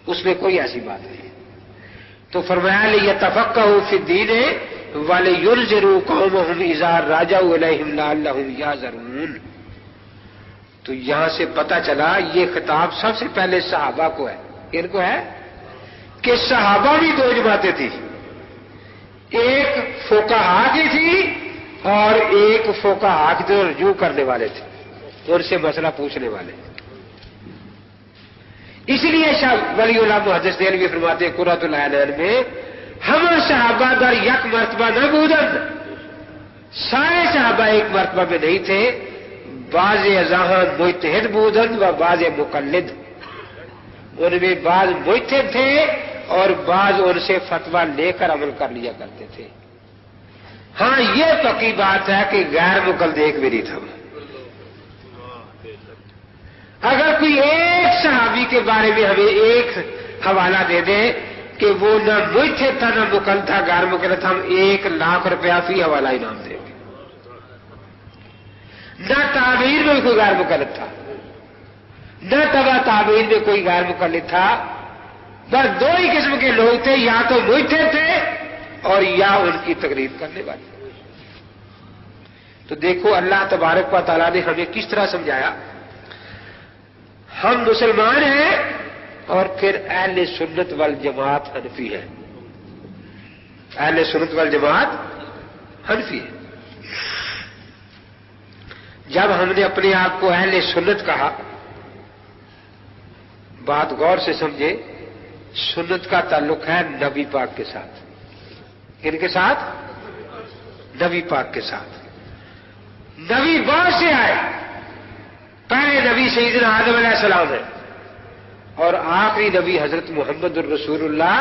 S1: اس میں کوئی ایسی بات نہیں. تو فرمایا لِيَتَفَقَّهُوا فِي الدِّينِ وَلِيُنذِرُوا قَوْمَهُمْ إِذَا رَجَعُوا إِلَيْهِمْ لَعَلَّهُمْ يَحْذَرُونَ. تو یہاں سے پتہ چلا یہ خطاب سب سے پہلے صحابہ کو ہے. ان کو ہے کہ صحابہ بھی دو جماعتیں تھی، ایک فقہا کی تھی اور ایک فقہا کی طرف رجوع کرنے والے تھے، ان سے مسئلہ پوچھنے والے. اس لیے شاہ ولی اللہ محدث دہلوی فرماتے ہیں قرۃ العینین میں، ہم صحابہ در یک مرتبہ نہ بودند، سارے صحابہ ایک مرتبہ میں نہیں تھے. بعض ازاہاں مجتہد بودند و بعض مقلد، ان میں بعض مجتہد تھے اور بعض ان سے فتویٰ لے کر عمل کر لیا کرتے تھے. ہاں یہ پکی بات ہے کہ غیر مقلد ایک بھی نہیں تھا. اگر کوئی ایک صحابی کے بارے میں ہمیں ایک حوالہ دے دے کہ وہ نہ مجتہد تھا نہ مقلد تھا، غیر مقلد تھا، ہم 1,00,000 روپیہ فی حوالہ انعام دیں گے. نہ تعبیر میں کوئی غیر مقلد تھا، نہ تبع تعبیر میں کوئی غیر مقلد تھا، بس دو ہی قسم کے لوگ تھے، یا تو منکر تھے اور یا ان کی تقلید کرنے والے۔ تو دیکھو اللہ تبارک و تعالیٰ نے ہمیں کس طرح سمجھایا۔ ہم مسلمان ہیں اور پھر اہل سنت والجماعت حنفی ہے، اہل سنت والجماعت حنفی ہے۔ جب ہم نے اپنے آپ کو اہل سنت کہا، بات غور سے سمجھے، سنت کا تعلق ہے نبی پاک کے ساتھ۔ کن کے ساتھ؟ نبی پاک کے ساتھ۔ نبی بہت سے آئے، پہلے نبی سیدنا آدم علیہ السلام ہے اور آخری نبی حضرت محمد الرسول اللہ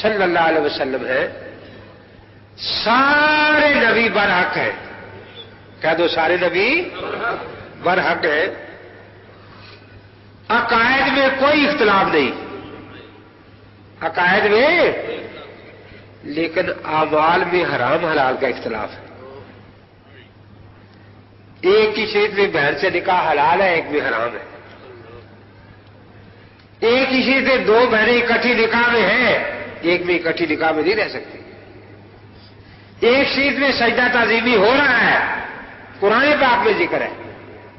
S1: صلی اللہ علیہ وسلم ہے۔ سارے نبی برحق ہیں، کہہ دو سارے نبی برحق ہیں۔ عقائد میں کوئی اختلاف نہیں، عقائد میں، لیکن اعمال میں حرام حلال کا اختلاف ہے۔ ایک ہی شریعت میں بہن سے نکاح حلال ہے، ایک میں حرام ہے۔ ایک ہی شریعت میں دو بہنیں اکٹھی نکاح میں ہیں، ایک میں اکٹھی نکاح میں نہیں رہ سکتی۔ ایک شریعت میں سجدہ تعظیمی ہو رہا ہے، قرآن پاک میں ذکر ہے،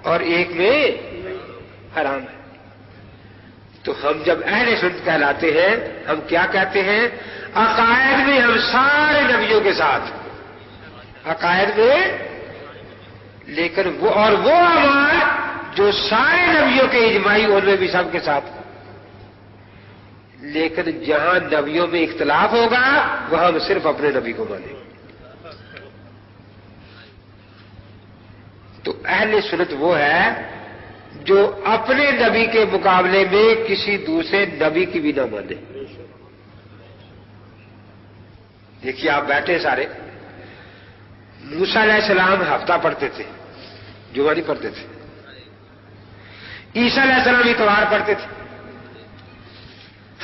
S1: اور ایک میں حرام ہے۔ تو ہم جب اہل سنت کہلاتے ہیں، ہم کیا کہتے ہیں؟ عقائد میں ہم سارے نبیوں کے ساتھ، عقائد میں، لیکن وہ اور وہ اعمال جو سارے نبیوں کے اجماعی، ان میں بھی سب کے ساتھ۔ لیکن جہاں نبیوں میں اختلاف ہوگا وہاں ہم صرف اپنے نبی کو مانیں گے۔ تو اہل سنت وہ ہے جو اپنے نبی کے مقابلے میں کسی دوسرے نبی کی بھی نہ مانے۔ دیکھیے آپ بیٹھے سارے، موسیٰ علیہ السلام ہفتہ پڑھتے تھے، جمعہ نہیں پڑھتے تھے۔ عیسیٰ علیہ السلام اتوار پڑھتے تھے،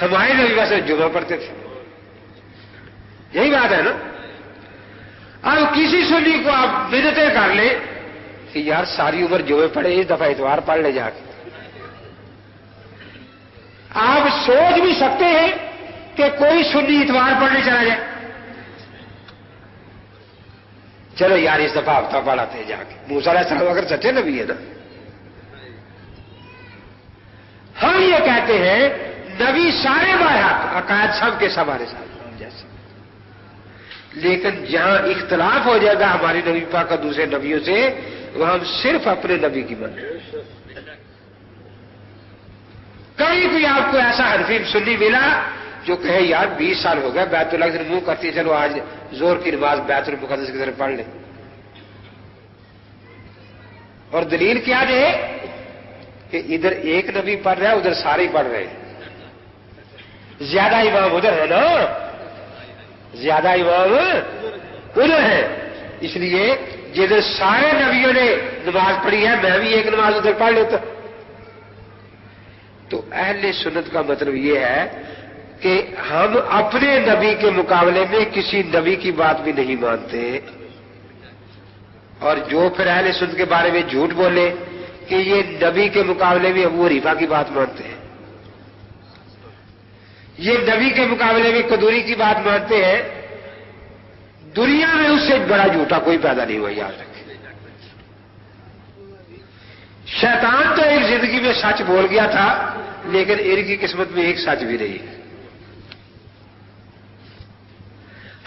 S1: ہمارے نبی ویسے جمعہ پڑھتے تھے۔ یہی بات ہے نا؟ اب کسی سنی کو آپ بدعتیں کر لیں کہ یار ساری عمر جمعے پڑھے، اس دفعہ اتوار پڑھ لے جا کے۔ آپ سوچ بھی سکتے ہیں کہ کوئی سنی اتوار پڑھنے چلا جائے، چلو یار اس دفعہ ہفتہ پڑھاتے ہیں جا کے۔ موسیٰ علیہ السلام اگر سچے نبی ہے نا، ہم یہ کہتے ہیں نبی سارے برحق، عقائد سب کے سب ہمارے ساتھ جیسے، لیکن جہاں اختلاف ہو جائے گا ہمارے نبی پاک کا دوسرے نبیوں سے، وہاں ہم صرف اپنے نبی کی مانیں۔ کہیں کوئی آپ کو ایسا حنفی سنی ملا جو کہے یار 20 سال ہو گئے بیت اللہ سے منہ کرتی، چلو آج زور کی نماز بیت المقدس کی طرف پڑھ لیں، اور دلیل کیا دے کہ ادھر ایک نبی پڑھ رہا ہے ادھر سارے ہی پڑھ رہے ہیں، زیادہ امام ادھر ہے نا، زیادہ امام ادھر ہے، اس لیے جدھر سارے نبیوں نے نماز پڑھی ہے میں بھی ایک نماز ادھر پڑھ لیتا۔ تو اہل سنت کا مطلب یہ ہے کہ ہم اپنے نبی کے مقابلے میں کسی نبی کی بات بھی نہیں مانتے، اور جو پھر اہل سنت کے بارے میں جھوٹ بولے کہ یہ نبی کے مقابلے میں ابو حنیفہ کی بات مانتے ہیں، یہ نبی کے مقابلے میں قدوری کی بات مانتے ہیں، دنیا میں اس سے بڑا جھوٹا کوئی پیدا نہیں ہوا، یاد رکھیں۔ شیطان تو ایک زندگی میں سچ بول گیا تھا، لیکن ان کی قسمت میں ایک سچ بھی نہیں ہے۔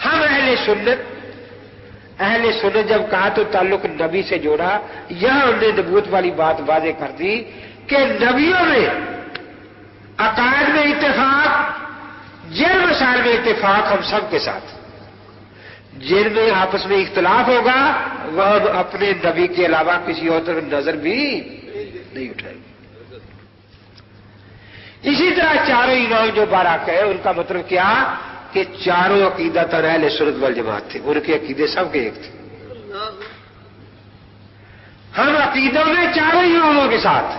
S1: ہم اہل سنت جب کہا تو تعلق نبی سے جوڑا، یہاں ہم نے نبوت والی بات واضح کر دی کہ نبیوں میں عقائد میں اتفاق، جن مسائل میں اتفاق ہم سب کے ساتھ، جن میں آپس میں اختلاف ہوگا وہ ہم اپنے نبی کے علاوہ کسی اور طرف نظر بھی نہیں اٹھائیں گے۔ اسی طرح چاروں امام جو برحق ہیں ان کا مطلب کیا کہ چاروں عقیدہ تر اہل سنت والجماعت تھے، ان کے عقیدے سب کے ایک تھے۔ ہم عقیدوں میں چاروں اماموں کے ساتھ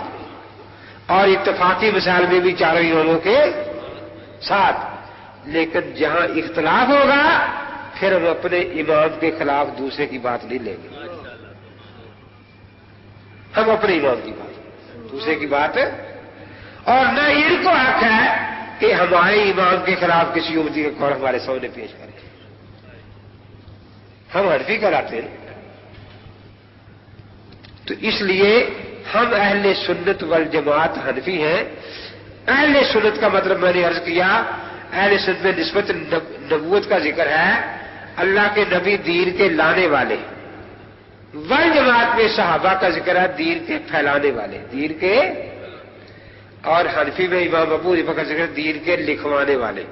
S1: اور اتفاقی مسائل میں بھی چاروں اماموں کے ساتھ، لیکن جہاں اختلاف ہوگا پھر ہم اپنے امام کے خلاف دوسرے کی بات نہیں لیں گے، ہم اپنے امام کی بات، دوسرے کی بات، اور نہ ان کو حق ہے کہ ہمارے امام کے خلاف کسی امتی کا قول ہمارے سامنے پیش کریں. ہم حنفی کہلاتے ہیں. تو اس لیے ہم اہل سنت والجماعت حنفی ہیں. اہل سنت کا مطلب میں نے عرض کیا، اہل سنت میں نسبت نبوت کا ذکر ہے، اللہ کے نبی دین کے لانے والے. والجماعت میں صحابہ کا ذکر ہے، دین کے پھیلانے والے، دین کے. اور حنفی میں امام ابو حنیفہ کا ذکر ہے، دین کے لکھوانے والے،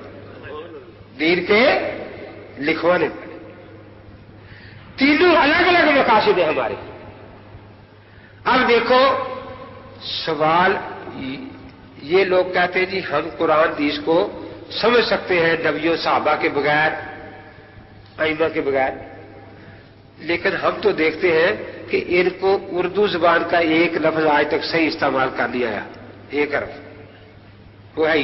S1: دین کے لکھوانے والے. تینوں الگ الگ مقاصد ہیں ہمارے. اب دیکھو سوال، یہ لوگ کہتے ہیں جی ہم قرآن حدیث کو سمجھ سکتے ہیں نبیوں صحابہ کے بغیر، ائمہ کے بغیر، لیکن ہم تو دیکھتے ہیں کہ ان کو اردو زبان کا ایک لفظ آج تک صحیح استعمال کر نہیں آیا. ایک حرف وہ ہے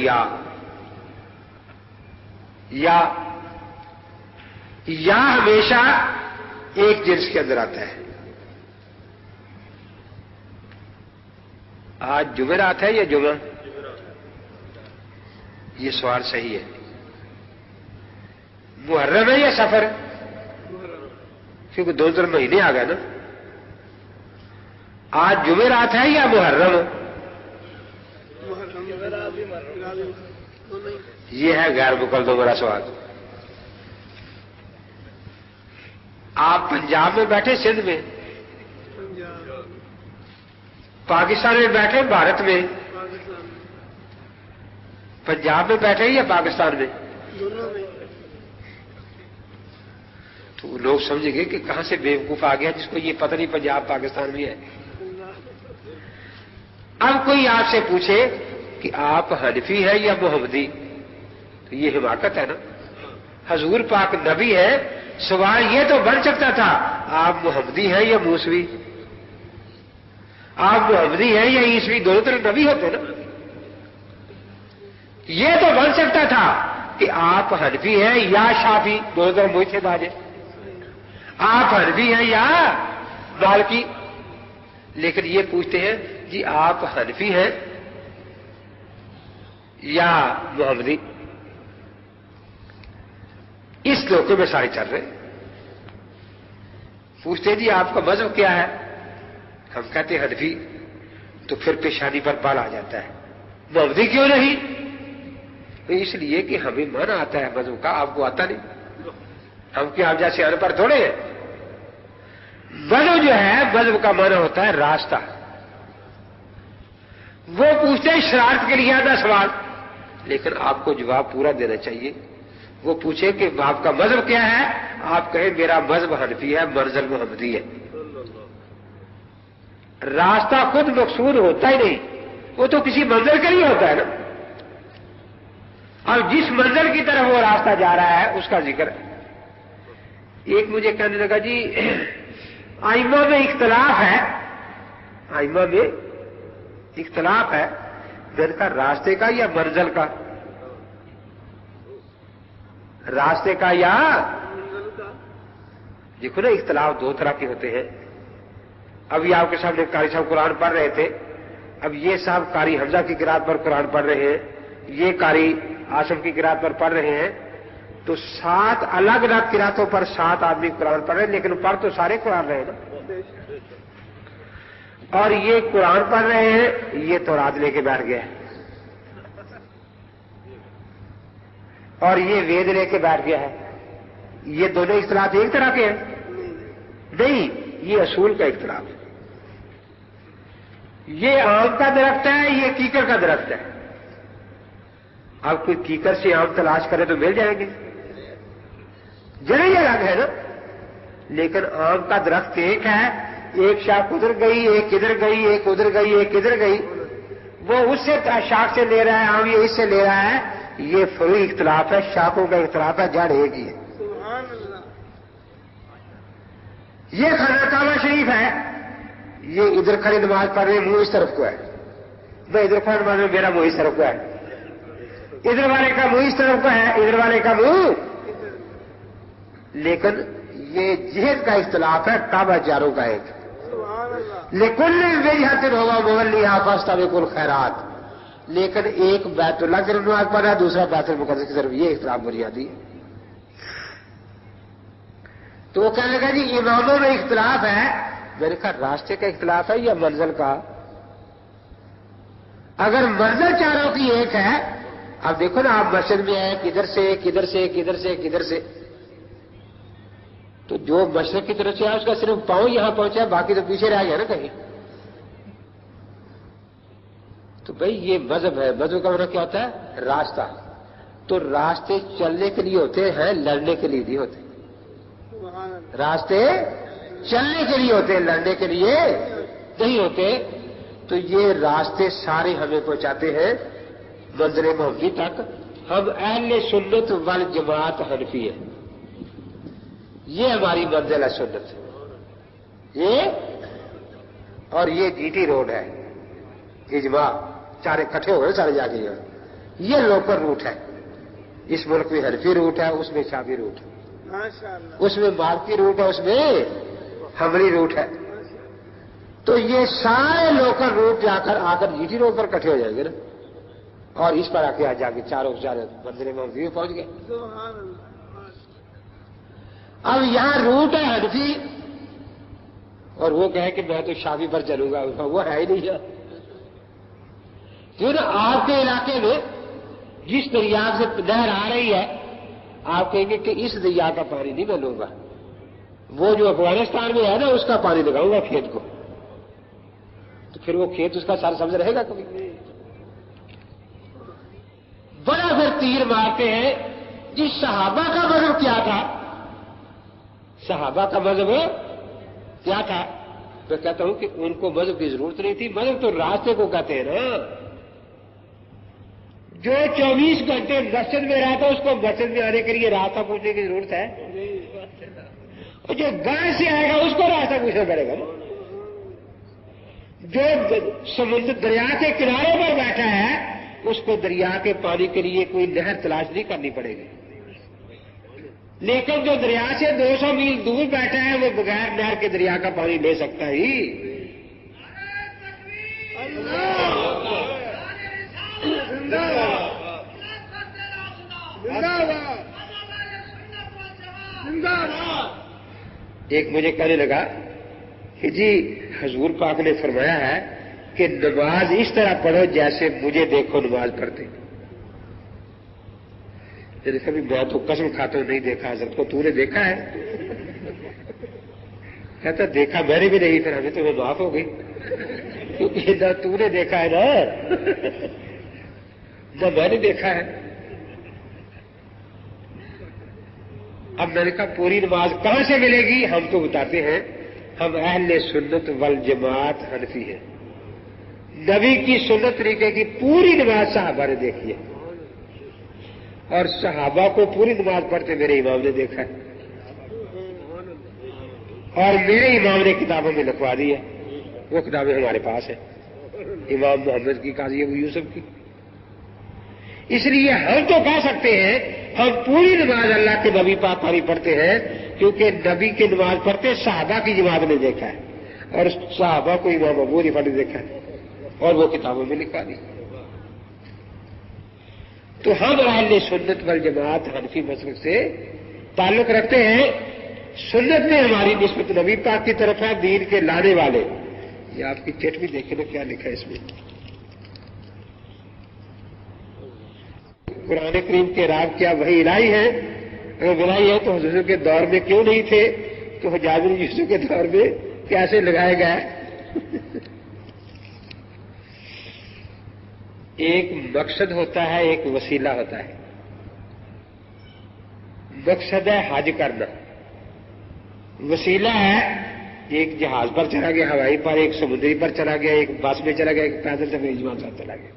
S1: یا ہمیشہ ایک جنس کے اندر آتا ہے. آج جمعرات ہے یا جمعہ؟ یہ سوال صحیح ہے. محرم ہے یا سفر؟ کیونکہ 2 مہینے آ گئے نا. آج جمعرات ہے یا محرم؟ یہ ہے غیر مقلدوں میرا سوال. آپ پنجاب میں بیٹھے، سندھ میں، پاکستان میں بیٹھے، بھارت میں؟ پنجاب میں بیٹھے یا پاکستان میں؟
S2: دونوں میں.
S1: تو لوگ سمجھیں گے کہ کہاں سے بیوقوف آ گیا جس کو یہ پتہ نہیں پنجاب پاکستان میں ہے. اب کوئی آپ سے پوچھے کہ آپ حنفی ہیں یا محمدی، تو یہ حماقت ہے نا. حضور پاک نبی ہے، سوال یہ تو بن سکتا تھا آپ محمدی ہیں یا موسوی، آپ محمدی ہیں یا عیسوی، دونوں طرف نبی ہوتے نا. یہ تو بن سکتا تھا کہ آپ حنفی ہیں یا شافی، دونوں طرف محدث آ جائے. آپ حنفی ہیں یا مالکی، لیکن یہ پوچھتے ہیں جی آپ حنفی ہیں یا محمدی. اس دھوکے میں سارے چل رہے. پوچھتے ہیں جی آپ کا مذہب کیا ہے، ہم کہتے ہیں حنفی، تو پھر پیشانی پر بال آ جاتا ہے. محمدی کیوں نہیں؟ تو اس لیے کہ ہمیں من آتا ہے مذہب کا، آپ کو آتا نہیں. ہم کیا آپ جیسے ان پڑھ تھوڑے ہیں. مذہب جو ہے، مذہب کا معنی ہوتا ہے راستہ. وہ پوچھتے ہیں شرارت کے لیے آدھا سوال، لیکن آپ کو جواب پورا دینا چاہیے. وہ پوچھے کہ آپ کا مذہب کیا ہے، آپ کہیں میرا مذہب حنفی ہے، منزل محمدی ہے. راستہ خود مقصود ہوتا ہی نہیں، وہ تو کسی منزل کے لیے ہوتا ہے نا. اور جس منزل کی طرف وہ راستہ جا رہا ہے اس کا ذکر. ایک مجھے کہنے لگا جی ائمہ میں اختلاف ہے، ائمہ میں اختلاف ہے، میں نے کہا راستے کا یا منزل کا؟ راستے کا یا دیکھو نا، اختلاف 2 طرح کے ہوتے ہیں. ابھی آپ کے سامنے قاری صاحب قرآن پڑھ رہے تھے. اب یہ صاحب قاری حمزہ کی قرات پر قرآن پڑھ رہے ہیں، یہ قاری آصم کی قرات پر پڑھ رہے ہیں. تو 7 الگ الگ قراتوں پر 7 آدمی قرآن پڑھ رہے ہیں، لیکن پڑھ تو سارے قرآن رہے نا. اور یہ قرآن پڑھ رہے ہیں، یہ تورات لے کے بیٹھ گیا، اور یہ وید لے کے بیٹھ گیا ہے. یہ دونوں اختلاف ایک طرح کے ہیں؟ نہیں، یہ اصول کا اختلاف ہے. یہ آم کا درخت ہے، یہ کیکر کا درخت ہے. اب کوئی کیکر سے آم تلاش کرے تو مل جائیں گے، جڑیں الگ ہے نا. لیکن آم کا درخت ایک ہے، ایک شاخ ادھر گئی، ایک ادھر گئی، ایک ادھر گئی، ایک ادھر گئی. وہ اس سے شاخ سے لے رہا ہے آم، یہ اس سے لے رہا ہے. یہ فروعی اختلاف ہے، شاخوں کا اختلاف ہے، جڑ ایک ہی ہے. یہ خانہ کعبہ شریف ہے، یہ ادھر کھڑے نماز پڑھ رہے، منہ اس طرف کو ہے. میں ادھر کھڑا نماز میں، میرا منہ اس طرف کو ہے. ادھر والے کا منہ اس طرف کو ہے، ادھر والے کا منہ. لیکن یہ جہت کا اختلاف ہے، کعبہ چاروں کا ایک. لکل وجہۃ ہوا مولیھا فاستبقوا الخیرات. لیکن ایک بیت اللہ کی طرف نماز پڑھ رہا ہے، دوسرا بیت المقدس کی طرف، یہ اختلاف بنیادی ہے۔ تو وہ کہنے لگا جی اماموں میں اختلاف ہے، میں نے کہا راستے کا اختلاف ہے یا منزل کا؟ اگر منزل چاروں کی ایک ہے، اب دیکھو نا آپ مسجد میں آئے کدھر سے کدھر سے کدھر سے کدھر سے، تو جو مشرق کی طرف سے آیا اس کا صرف پاؤں یہاں پہنچا ہے، باقی تو پیچھے رہ گیا نا کہیں۔ تو بھئی یہ مذہب ہے، مذہب کا مطلب کیا ہوتا ہے؟ راستہ۔ تو راستے چلنے کے لیے ہوتے ہیں، لڑنے کے لیے نہیں ہوتے۔ راستے چلنے کے لیے ہوتے ہیں، لڑنے کے لیے نہیں ہوتے۔ تو یہ راستے سارے ہمیں پہنچاتے ہیں منزل محمدی تک۔ ہم اہل سنت والجماعت حنفی ہیں، یہ ہماری منزل ہے سنت، یہ اور یہ جی ٹی روڈ ہے، اجماع چارے اکٹھے ہو گئے سارے جا کے یہاں، یہ لوکل روٹ ہے۔ اس ملک میں حنفی روٹ ہے، اس میں شافعی روٹ ہے، اس میں مالکی روٹ ہے، اس میں حنبلی روٹ ہے۔ تو یہ سارے لوکل روٹ آ کر جی ٹی روڈ پر اکٹھے ہو جائیں گے نا، اور اس پر آ کے جا کے چاروں منزل محمدی میں پہنچ گئے۔ اب یہاں روٹ ہے حنفی، اور وہ کہے کہ میں تو شافعی پر چلوں گا، وہ ہے ہی نہیں ہے۔ کیوں نا آپ کے علاقے میں جس دریا سے نہر آ رہی ہے، آپ کہیں گے کہ اس دریا کا پانی نہیں میں لوں گا، وہ جو افغانستان میں ہے نا اس کا پانی لگاؤں گا کھیت کو، تو پھر وہ کھیت اس کا سارا سبز رہے گا کبھی؟ بڑا پھر تیر مارتے ہیں جس صحابہ کا مذہب کیا تھا، صحابہ کا مذہب کیا تھا؟ میں کہتا ہوں کہ ان کو مذہب کی ضرورت نہیں تھی، مذہب تو راستے کو کہتے ہیں نا۔ جو 24 گھنٹے مسجد میں رہتا اس کو مسجد میں آنے کے لیے راستہ پوچھنے کی ضرورت ہے؟ اور جو گاؤں سے آئے گا اس کو راستہ پوچھنا پڑے گا نا۔ جو سمندر دریا کے کنارے پر بیٹھا ہے اس کو دریا کے پانی کے لیے کوئی نہر تلاش نہیں کرنی پڑے گی، لیکن جو دریا سے 200 میل دور بیٹھا ہے وہ بغیر نہر کے دریا کا پانی لے سکتا ہی۔ ایک مجھے کہنے لگا کہ جی حضور پاک نے فرمایا ہے کہ نماز اس طرح پڑھو جیسے مجھے دیکھو نماز پڑھتے۔ کبھی میں تو قسم کھاتا ہوں نہیں دیکھا حضرت کو، تو نے دیکھا ہے؟ کہتا دیکھا میں نے بھی نہیں، پھر ہمیں تمہیں معاف ہو گئی، کیونکہ نہ تو نے دیکھا ہے نہ میں نے دیکھا ہے۔ اب میں نے کہا پوری نماز کہاں سے ملے گی؟ ہم تو بتاتے ہیں، ہم اہل سنت والجماعت حنفی ہیں۔ نبی کی سنت طریقے کی پوری نماز صحابہ نے دیکھی ہے، اور صحابہ کو پوری نماز پڑھتے میرے امام نے دیکھا ہے، اور میرے امام نے کتابوں میں لکھوا دی ہے، وہ کتابیں ہمارے پاس ہیں، امام محمد کی، قاضی ابو یوسف کی۔ اس لیے ہم تو کہہ سکتے ہیں ہم پوری نماز اللہ کے نبی پاک پر ہی پڑھتے ہیں، کیونکہ نبی کی نماز پڑھتے صحابہ کی جماعت نے دیکھا ہے، اور صحابہ کو امام ابو حنیفہ نے دیکھا ہے، اور وہ کتابوں میں لکھوا دی۔ تو ہم اہل سنت والجماعت حنفی مسلک سے تعلق رکھتے ہیں۔ سنت میں ہماری نسبت نبی پاک کی طرف ہے، دین کے لانے والے۔ یہ آپ کی چٹ بھی دیکھیں نا کیا لکھا ہے اس میں۔ قرآن کریم کے راب کیا وہی الہی ہے؟ اگر الہی ہے تو حضور کے دور میں کیوں نہیں تھے؟ تو حجاج بن یوسف کے دور میں کیسے لگائے گئے؟ ایک مقصد ہوتا ہے، ایک وسیلہ ہوتا ہے۔ مقصد ہے حج کرنا، وسیلہ ہے ایک جہاز پر چلا گیا، ہوائی پر، ایک سمندری پر چلا گیا، ایک بس میں چلا گیا، ایک پیدل سے میزبان ساتھ چلا گیا۔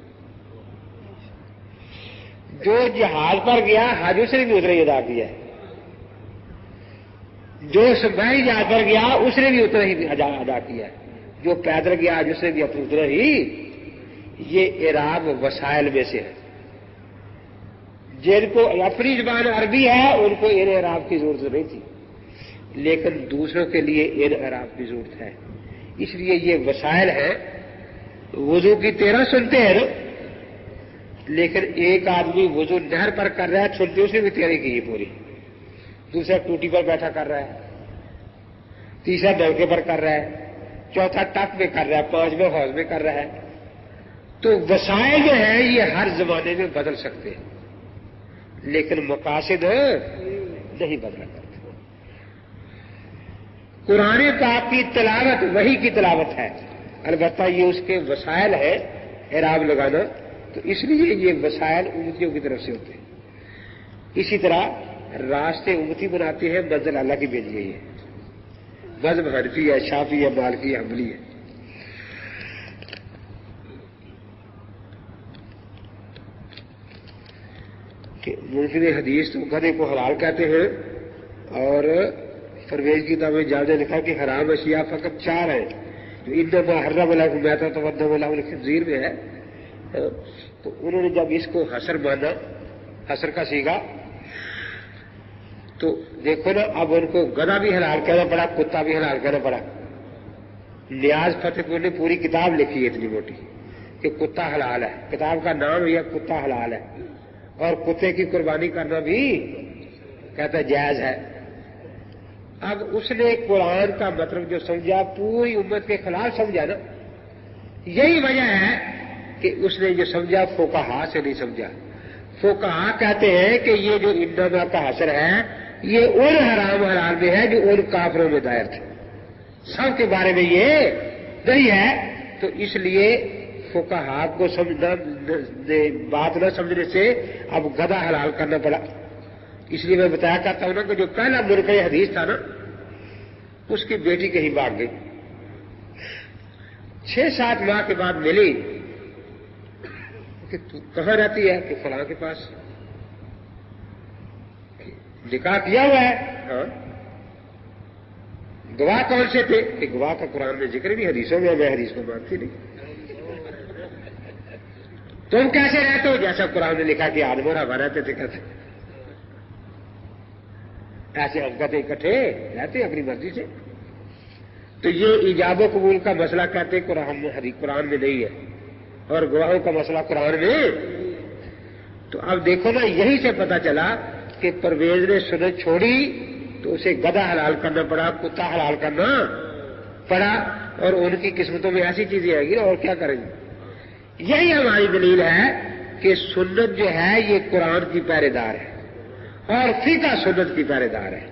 S1: جو جہاز پر گیا حج اس نے بھی اتنا ہی ادا کیا ہے، جو سمندری جہاز پر گیا اس نے بھی اتنا ہی ادا کیا ہے، جو پیدل گیا حج اس نے بھی اپنا اتنا ہی۔ یہ اعراب وسائل میں سے ہے، جن کو اپنی زبان عربی ہے ان کو ان اعراب کی ضرورت نہیں تھی، لیکن دوسروں کے لیے ان اعراب کی ضرورت ہے، اس لیے یہ وسائل ہیں۔ وضو کی 13 سنتے ہیں نا، لیکن ایک آدمی وضو نہر پر کر رہا ہے، چھوٹی اس نے بھی تیاری کی ہے پوری، دوسرا ٹوٹی پر بیٹھا کر رہا ہے، تیسرا نلکے پر کر رہا ہے، چوتھا ٹپ میں کر رہا ہے، پانچواں حوض میں کر رہا ہے. تو وسائل جو ہیں یہ ہر زمانے میں بدل سکتے ہیں، لیکن مقاصد نہیں بدلا کرتے. قرآن پاک کی تلاوت وحی کی تلاوت ہے، البتہ یہ اس کے وسائل ہے اعراب لگانا، تو اس لیے یہ وسائل امتیوں کی طرف سے ہوتے ہیں. اسی طرح راستے امتی بناتے ہیں، منزل اللہ کی بھیجی گئی ہے. مذہب حنفی ہے، شافعی ہے، مالکی ہے، حنبلی ہے. کہ منکر حدیث تو گدھے کو حلال کہتے ہیں، اور پرویز کی کتاب میں جاب نے لکھا کہ حرام اشیاء فقط 4 ہیں جو انما حرم لکم المیتۃ والدم ولحم الخنزیر میں ہے. تو انہوں نے جب اس کو حصر مانا، حصر کا سیگا، تو دیکھو نا اب ان کو گدھا بھی حلال کہنا پڑا، کتا بھی حلال کہنا پڑا. نیاز فتح پور نے پوری کتاب لکھی ہے اتنی موٹی کہ کتا حلال ہے، کتاب کا نام یہ کتا حلال ہے، اور کتے کی قربانی کرنا بھی کہتا ہے جائز ہے. اب اس نے قرآن کا مطلب جو سمجھا پوری امت کے خلاف سمجھا نا. یہی وجہ ہے کہ اس نے جو سمجھا فقہا سے نہیں سمجھا. فقہا کہتے ہیں کہ یہ جو انما کا حصر ہے یہ ان حرام حلال میں ہے جو ان کافروں میں دائر تھے، سب کے بارے میں یہ نہیں ہے. تو اس لیے فقہا کو سمجھنا بات نہ سمجھنے سے اب گدھا حلال کرنا پڑا. اس لیے میں بتایا کرتا ہوں نا کہ جو پہلا منکر حدیث تھا نا، اس کی بیٹی کہیں بھاگ گئی، 6-7 ماہ کے بعد ملی کہ تو کہاں رہتی ہے؟ کہ فلاں کے پاس. نکاح کیا ہوا ہے؟ ہاں. گواہ کون سے تھے؟ کہ گواہ کا قرآن میں ذکر بھی، حدیثوں میں، میں حدیث کو مانتی نہیں. تم کیسے رہتے ہو؟ جیسا قرآن نے لکھا کہ آدم اور حوا رہتے تھے. کہتے ایسے ہم کہتے اکٹھے رہتے اپنی مرضی سے. تو یہ ایجاب و قبول کا مسئلہ کہتے قرآن میں نہیں ہے، اور گواہوں کا مسئلہ قرآن میں. تو اب دیکھو نا، یہی سے پتا چلا کہ پرویز نے سنت چھوڑی تو اسے گدھا حلال کرنا پڑا، کتا حلال کرنا پڑا، اور ان کی قسمتوں میں ایسی چیزیں آئیں گی اور کیا کریں گے. یہی ہماری دلیل ہے کہ سنت جو ہے یہ قرآن کی پہرے دار ہے، اور فقہ سنت کی پہرے دار ہے.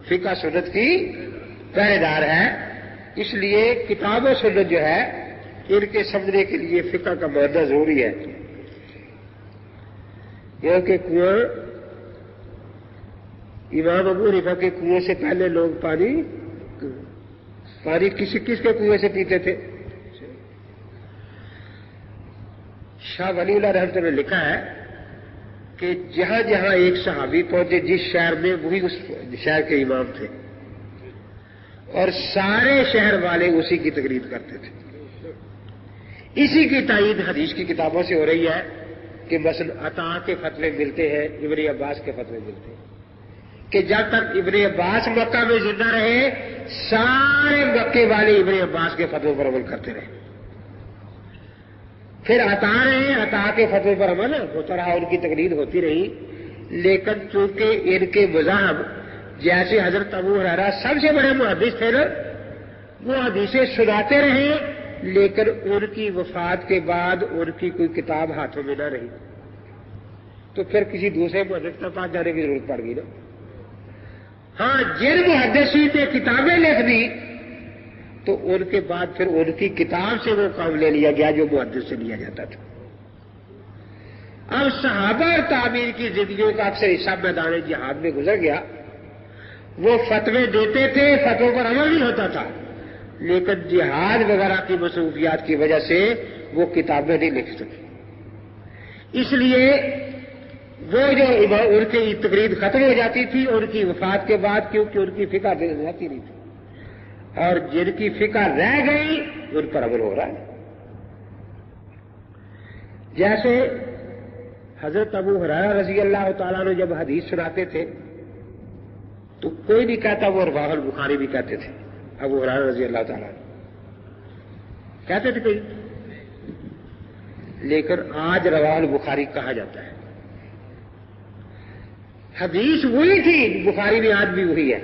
S1: فقہ سنت کی پہرے دار ہے. اس لیے کتاب و سنت جو ہے ان کے سمجھنے کے لیے فقہ کا ماننا ضروری ہے. کیونکہ کنواں، امام ابو حنیفہ کے کنویں سے پہلے لوگ پانی کس کے کنویں سے پیتے تھے؟ شاہ ولی اللہ رحمۃ نے لکھا ہے کہ جہاں جہاں ایک صحابی پہنچے جس شہر میں، وہی اس شہر کے امام تھے، اور سارے شہر والے اسی کی تقلید کرتے تھے. اسی کی تائید حدیث کی کتابوں سے ہو رہی ہے کہ مثلا عطا کے فتوے ملتے ہیں، ابن عباس کے فتوے ملتے ہیں کہ جب تک ابن عباس مکہ میں زندہ رہے سارے مکے والے ابن عباس کے فتوے پر عمل کرتے رہے. پھر عطا کے فتوے پر عمل ہوتا رہا، ان کی تقلید ہوتی رہی. لیکن چونکہ ان کے مذاہب جیسے حضرت ابو ہریرہ سب سے بڑے محدث تھے نا، وہ حدیثیں سناتے رہے، لیکن ان کی وفات کے بعد ان کی کوئی کتاب ہاتھوں میں نہ رہی. تو پھر کسی دوسرے محدث کے پاس جانے کی ضرورت پڑ گئی نا. ہاں، جن محدثین نے کتابیں لکھ دی تو ان کے بعد پھر ان کی کتاب سے وہ کام لے لیا گیا جو محدث سے لیا جاتا تھا. اب صحابہ اور تابعین کی زندگیوں کا اکثر حصہ میدان جہاد میں گزر گیا. وہ فتوے دیتے تھے، فتووں پر عمل نہیں ہوتا تھا، لیکن جہاد وغیرہ کی مصروفیات کی وجہ سے وہ کتابیں نہیں لکھ سکے. اس لیے وہ جو ان کی تقلید ختم ہو جاتی تھی ان کی وفات کے بعد، کیونکہ ان کی فقہ رہتی نہیں تھی، اور جن کی فقہ رہ گئی ان پر عمل ہو رہا ہے. جیسے حضرت ابو ہریرہ رضی اللہ تعالیٰ عنہ جب حدیث سناتے تھے تو کوئی نہیں کہتا وہ رواہ البخاری بھی کہتے تھے. ابو ہریرہ رضی اللہ تعالیٰ عنہ کہتے تھے کوئی، لیکن آج رواہ البخاری کہا جاتا ہے. حدیث وہی تھی، بخاری میں آج بھی وہی ہے.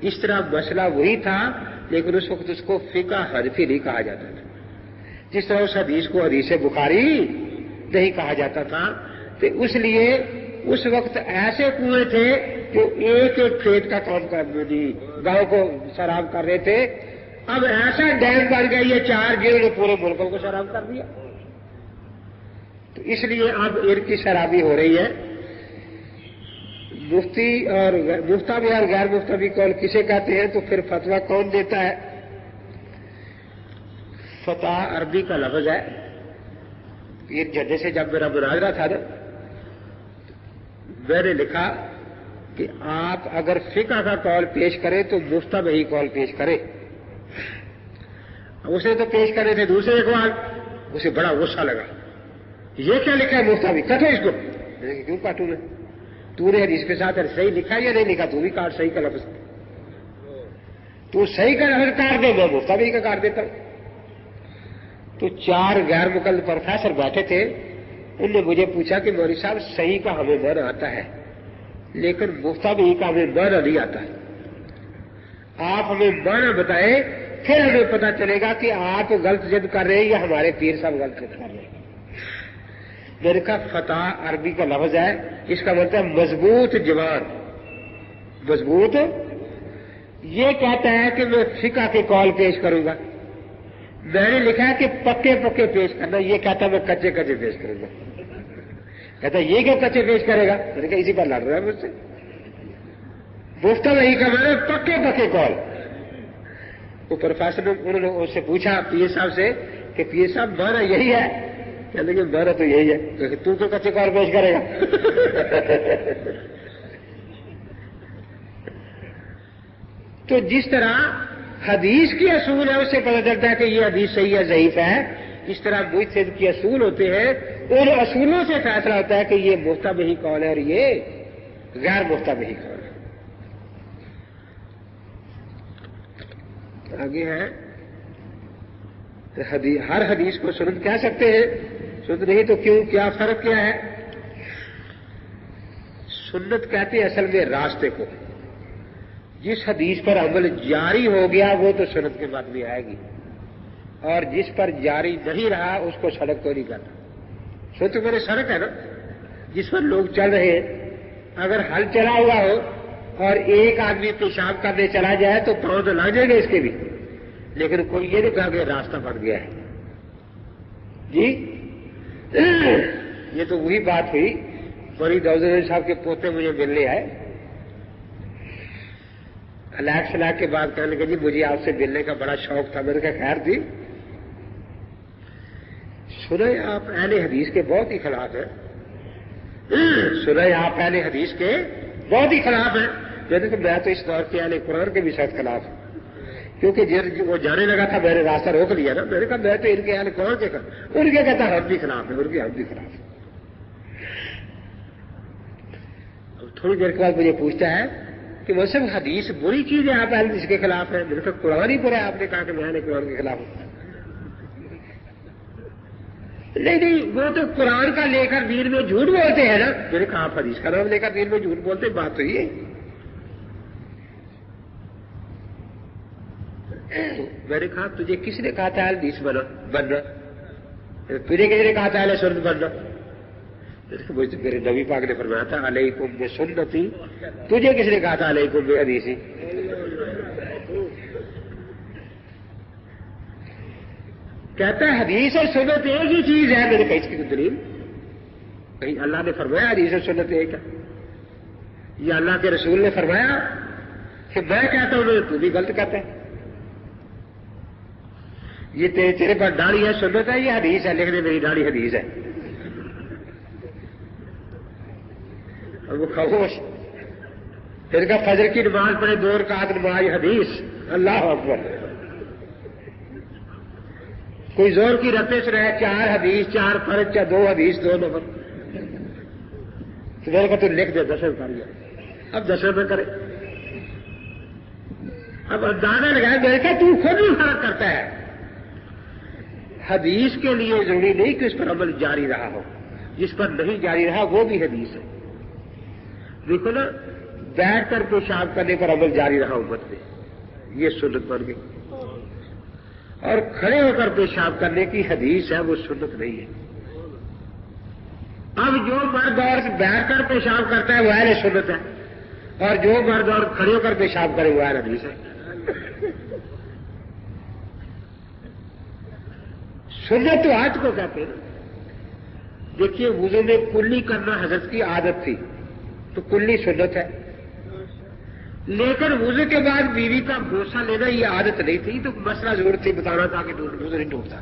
S1: اس طرح مسئلہ وہی تھا، لیکن اس وقت اس کو فقہ حنفی نہیں کہا جاتا تھا. جس طرح اس حدیث کو حدیث بخاری نہیں کہا جاتا تھا، تو اس لیے اس وقت ایسے کنویں تھے جو ایک ایک کھیت کا کام کر گاؤں کو سیراب کر رہے تھے. اب ایسا ڈیم بن گیا یہ 4 جنہوں نے پورے ملکوں کو سیراب کر دیا. تو اس لیے اب ان کی سیرابی ہو رہی ہے. مفتی اور مفتابی اور غیر مفتابی قول کسے کہتے ہیں؟ تو پھر فتویٰ کون دیتا ہے؟ فتح عربی کا لفظ ہے. یہ ججے سے جب میرا مناظرہ تھا نا، میں نے لکھا کہ آپ اگر فقہ کا قول پیش کریں تو مفتابی قول پیش کریں. اسے تو پیش کرے تھے دوسرے اقوال، اسے بڑا غصہ لگا. یہ کیا لکھا ہے مفتابی؟ کٹو اس کو. میں نے کیوں کاٹوں میں؟ تو نے حدیث کے ساتھ صحیح لکھا یا نہیں لکھا؟ تو بھی کاٹ صحیح کا لفظ. تو صحیح کا لفظ کاٹ دے، میں مفتابی کا کاٹ دیتا ہوں. تو 4 غیر مقلد پروفیسر بیٹھے تھے، انہوں نے مجھے پوچھا کہ مولوی صاحب صحیح کا ہمیں معنی آتا ہے لیکن مفتابی کا ہمیں معنی نہیں آتا ہے. آپ ہمیں معنی بتائیں، پھر ہمیں پتہ چلے گا کہ آپ غلط ضد کر رہے ہیں یا ہمارے پیر صاحب غلط ضد کر رہے ہیں. میرے کہا فتح عربی کا لفظ ہے، اس کا مطلب ہے مضبوط جوان. مضبوط یہ کہتا ہے کہ میں فقہ کے قول پیش کروں گا. میں نے لکھا ہے کہ پکے پکے پیش کرنا، یہ کہتا ہے میں کچے کچے پیش کروں گا. کہتا ہے یہ کیوں کچے پیش کرے گا؟ میں نے کہا اسی پر لڑ رہا ہے مجھ سے. مفتابی کا میں نے پکے پکے قول. وہ پروفیسر انہوں نے اس سے پوچھا پیر صاحب سے کہ پیر صاحب معنی یہی ہے؟ کہتے کہ معنی تو یہی ہے. کہ تو کیوں کچے قول پیش کرے گا؟ تو جس طرح حدیث کی اصول ہے اس سے پتہ چلتا ہے کہ یہ حدیث صحیح ہے ضعیف ہے، اس طرح مجتہد کے اصول ہوتے ہیں، ان اصولوں سے فیصلہ ہوتا ہے کہ یہ مفتابی قول ہے اور یہ غیر مفتابی قول ہے. آگے ہے ہر حدیث کو سنت کہہ سکتے ہیں؟ سنت نہیں تو کیوں؟ کیا فرق کیا ہے؟ سنت کہتے ہیں اصل میں راستے کو. جس حدیث پر عمل جاری ہو گیا وہ تو سنت کے بعد بھی آئے گی، اور جس پر جاری نہیں رہا اس کو سڑک تو نہیں کرتا. سنت میرے سڑک ہے نا، جس پر لوگ چل رہے ہیں. اگر ہل چلا ہوا ہو اور ایک آدمی پیشاب کرنے چلا جائے تو پاؤں تو لگ جائیں گے اس کے بھی، لیکن کوئی یہ نہیں کہا کہ راستہ بن گیا ہے. جی یہ تو وہی بات ہوئی. بڑی دودھ صاحب کے پوتے مجھے ملنے آئے، علاق سلاق کے بعد کہنے لگے جی مجھے آپ سے ملنے کا بڑا شوق تھا. میں نے کہا خیر تھی. سنیں آپ اہل حدیث کے بہت ہی خلاف ہیں. سنیں آپ اہل حدیث کے بہت ہی خلاف ہیں. میں نے کہا میں تو اس دور کے اہل قرآن کے بھی سخت خلاف ہوں، کیونکہ وہ جانے لگا تھا میں نے راستہ روک لیا نا. میں نے کہا میں تو ان کے اہل قرآن کے ان کے کہتا ہم بھی خلاف ہیں، ان کے ہم بھی خلاف ہیں. تھوڑی دیر کے بعد مجھے پوچھتا ہے کہ وہ سب حدیث بری چیز ہے، آپ اہل حدیث کے خلاف ہیں. میں نے کہا قرآن ہی برا ہے. آپ نے کہا کہ میں اہل قرآن کے خلاف ہوں. نہیں وہ تو قرآن کا لے کر دین میں جھوٹ بولتے ہیں نا. میں نے کہا آپ حدیث کا نام لے کر دین میں جھوٹ بولتے ہیں، بات تو یہ ہے. میں نے کہا تجھے کس نے کہا تھا حدیث بننا؟ تجھے کس نے کہا تھا اہل سنت بننا؟ میرے نبی پاک نے فرمایا تھا علیکم بسنتی. تجھے کس نے کہا تھا علیکم بحدیثی؟ کہتا ہے حدیث اور سنت ایک ہی چیز ہے. میں نے کہا اس کی دلیل کہیں اللہ نے فرمایا حدیث اور سنت ایک ہے، یا اللہ کے رسول نے فرمایا کہ میں کہتا ہوں تو بھی غلط کہتا ہے. یہ تیرے پاس داڑھی ہے سنت ہے، یہ حدیث ہے. لکھنے میری داڑھی حدیث ہے. اور وہ خاموش. پھر کا فجر کی نماز پڑھے 2 رکعت نماز حدیث. اللہ اکبر. کوئی زور کی رتیں سے رہے 4 حدیث 4 فرض 2 حدیث 2 نمبر. تو میں نے کہا تو لکھ دے 10 کر لیا. اب 10 میں کرے. اب اندازہ لگایا. میں نے کہا تو خود ہی فرق کرتا ہے. حدیث کے لیے ضروری نہیں کہ اس پر عمل جاری رہا ہو، جس پر نہیں جاری رہا وہ بھی حدیث ہے۔ دیکھو نا، بیٹھ کر پیشاب کرنے پر عمل جاری رہا امت میں، یہ سنت بن گئی، اور کھڑے ہو کر پیشاب کرنے کی حدیث ہے، وہ سنت نہیں ہے۔ اب جو مرد عورت بیٹھ کر پیشاب کرتا ہے وہ اہل سنت ہے، اور جو مرد عورت کھڑے ہو کر پیشاب کرے وہ اہل حدیث ہے۔ سنت تو آج کو کہتے ہیں۔ دیکھیے، وضو میں کلی کرنا حضرت کی عادت تھی تو کلی سنت ہے، لیکن وضو کے بعد بیوی کا بوسہ لینا یہ عادت نہیں تھی، تو مسئلہ ضرور تھی بتانا تھا کہ وضو نہیں ٹوٹتا۔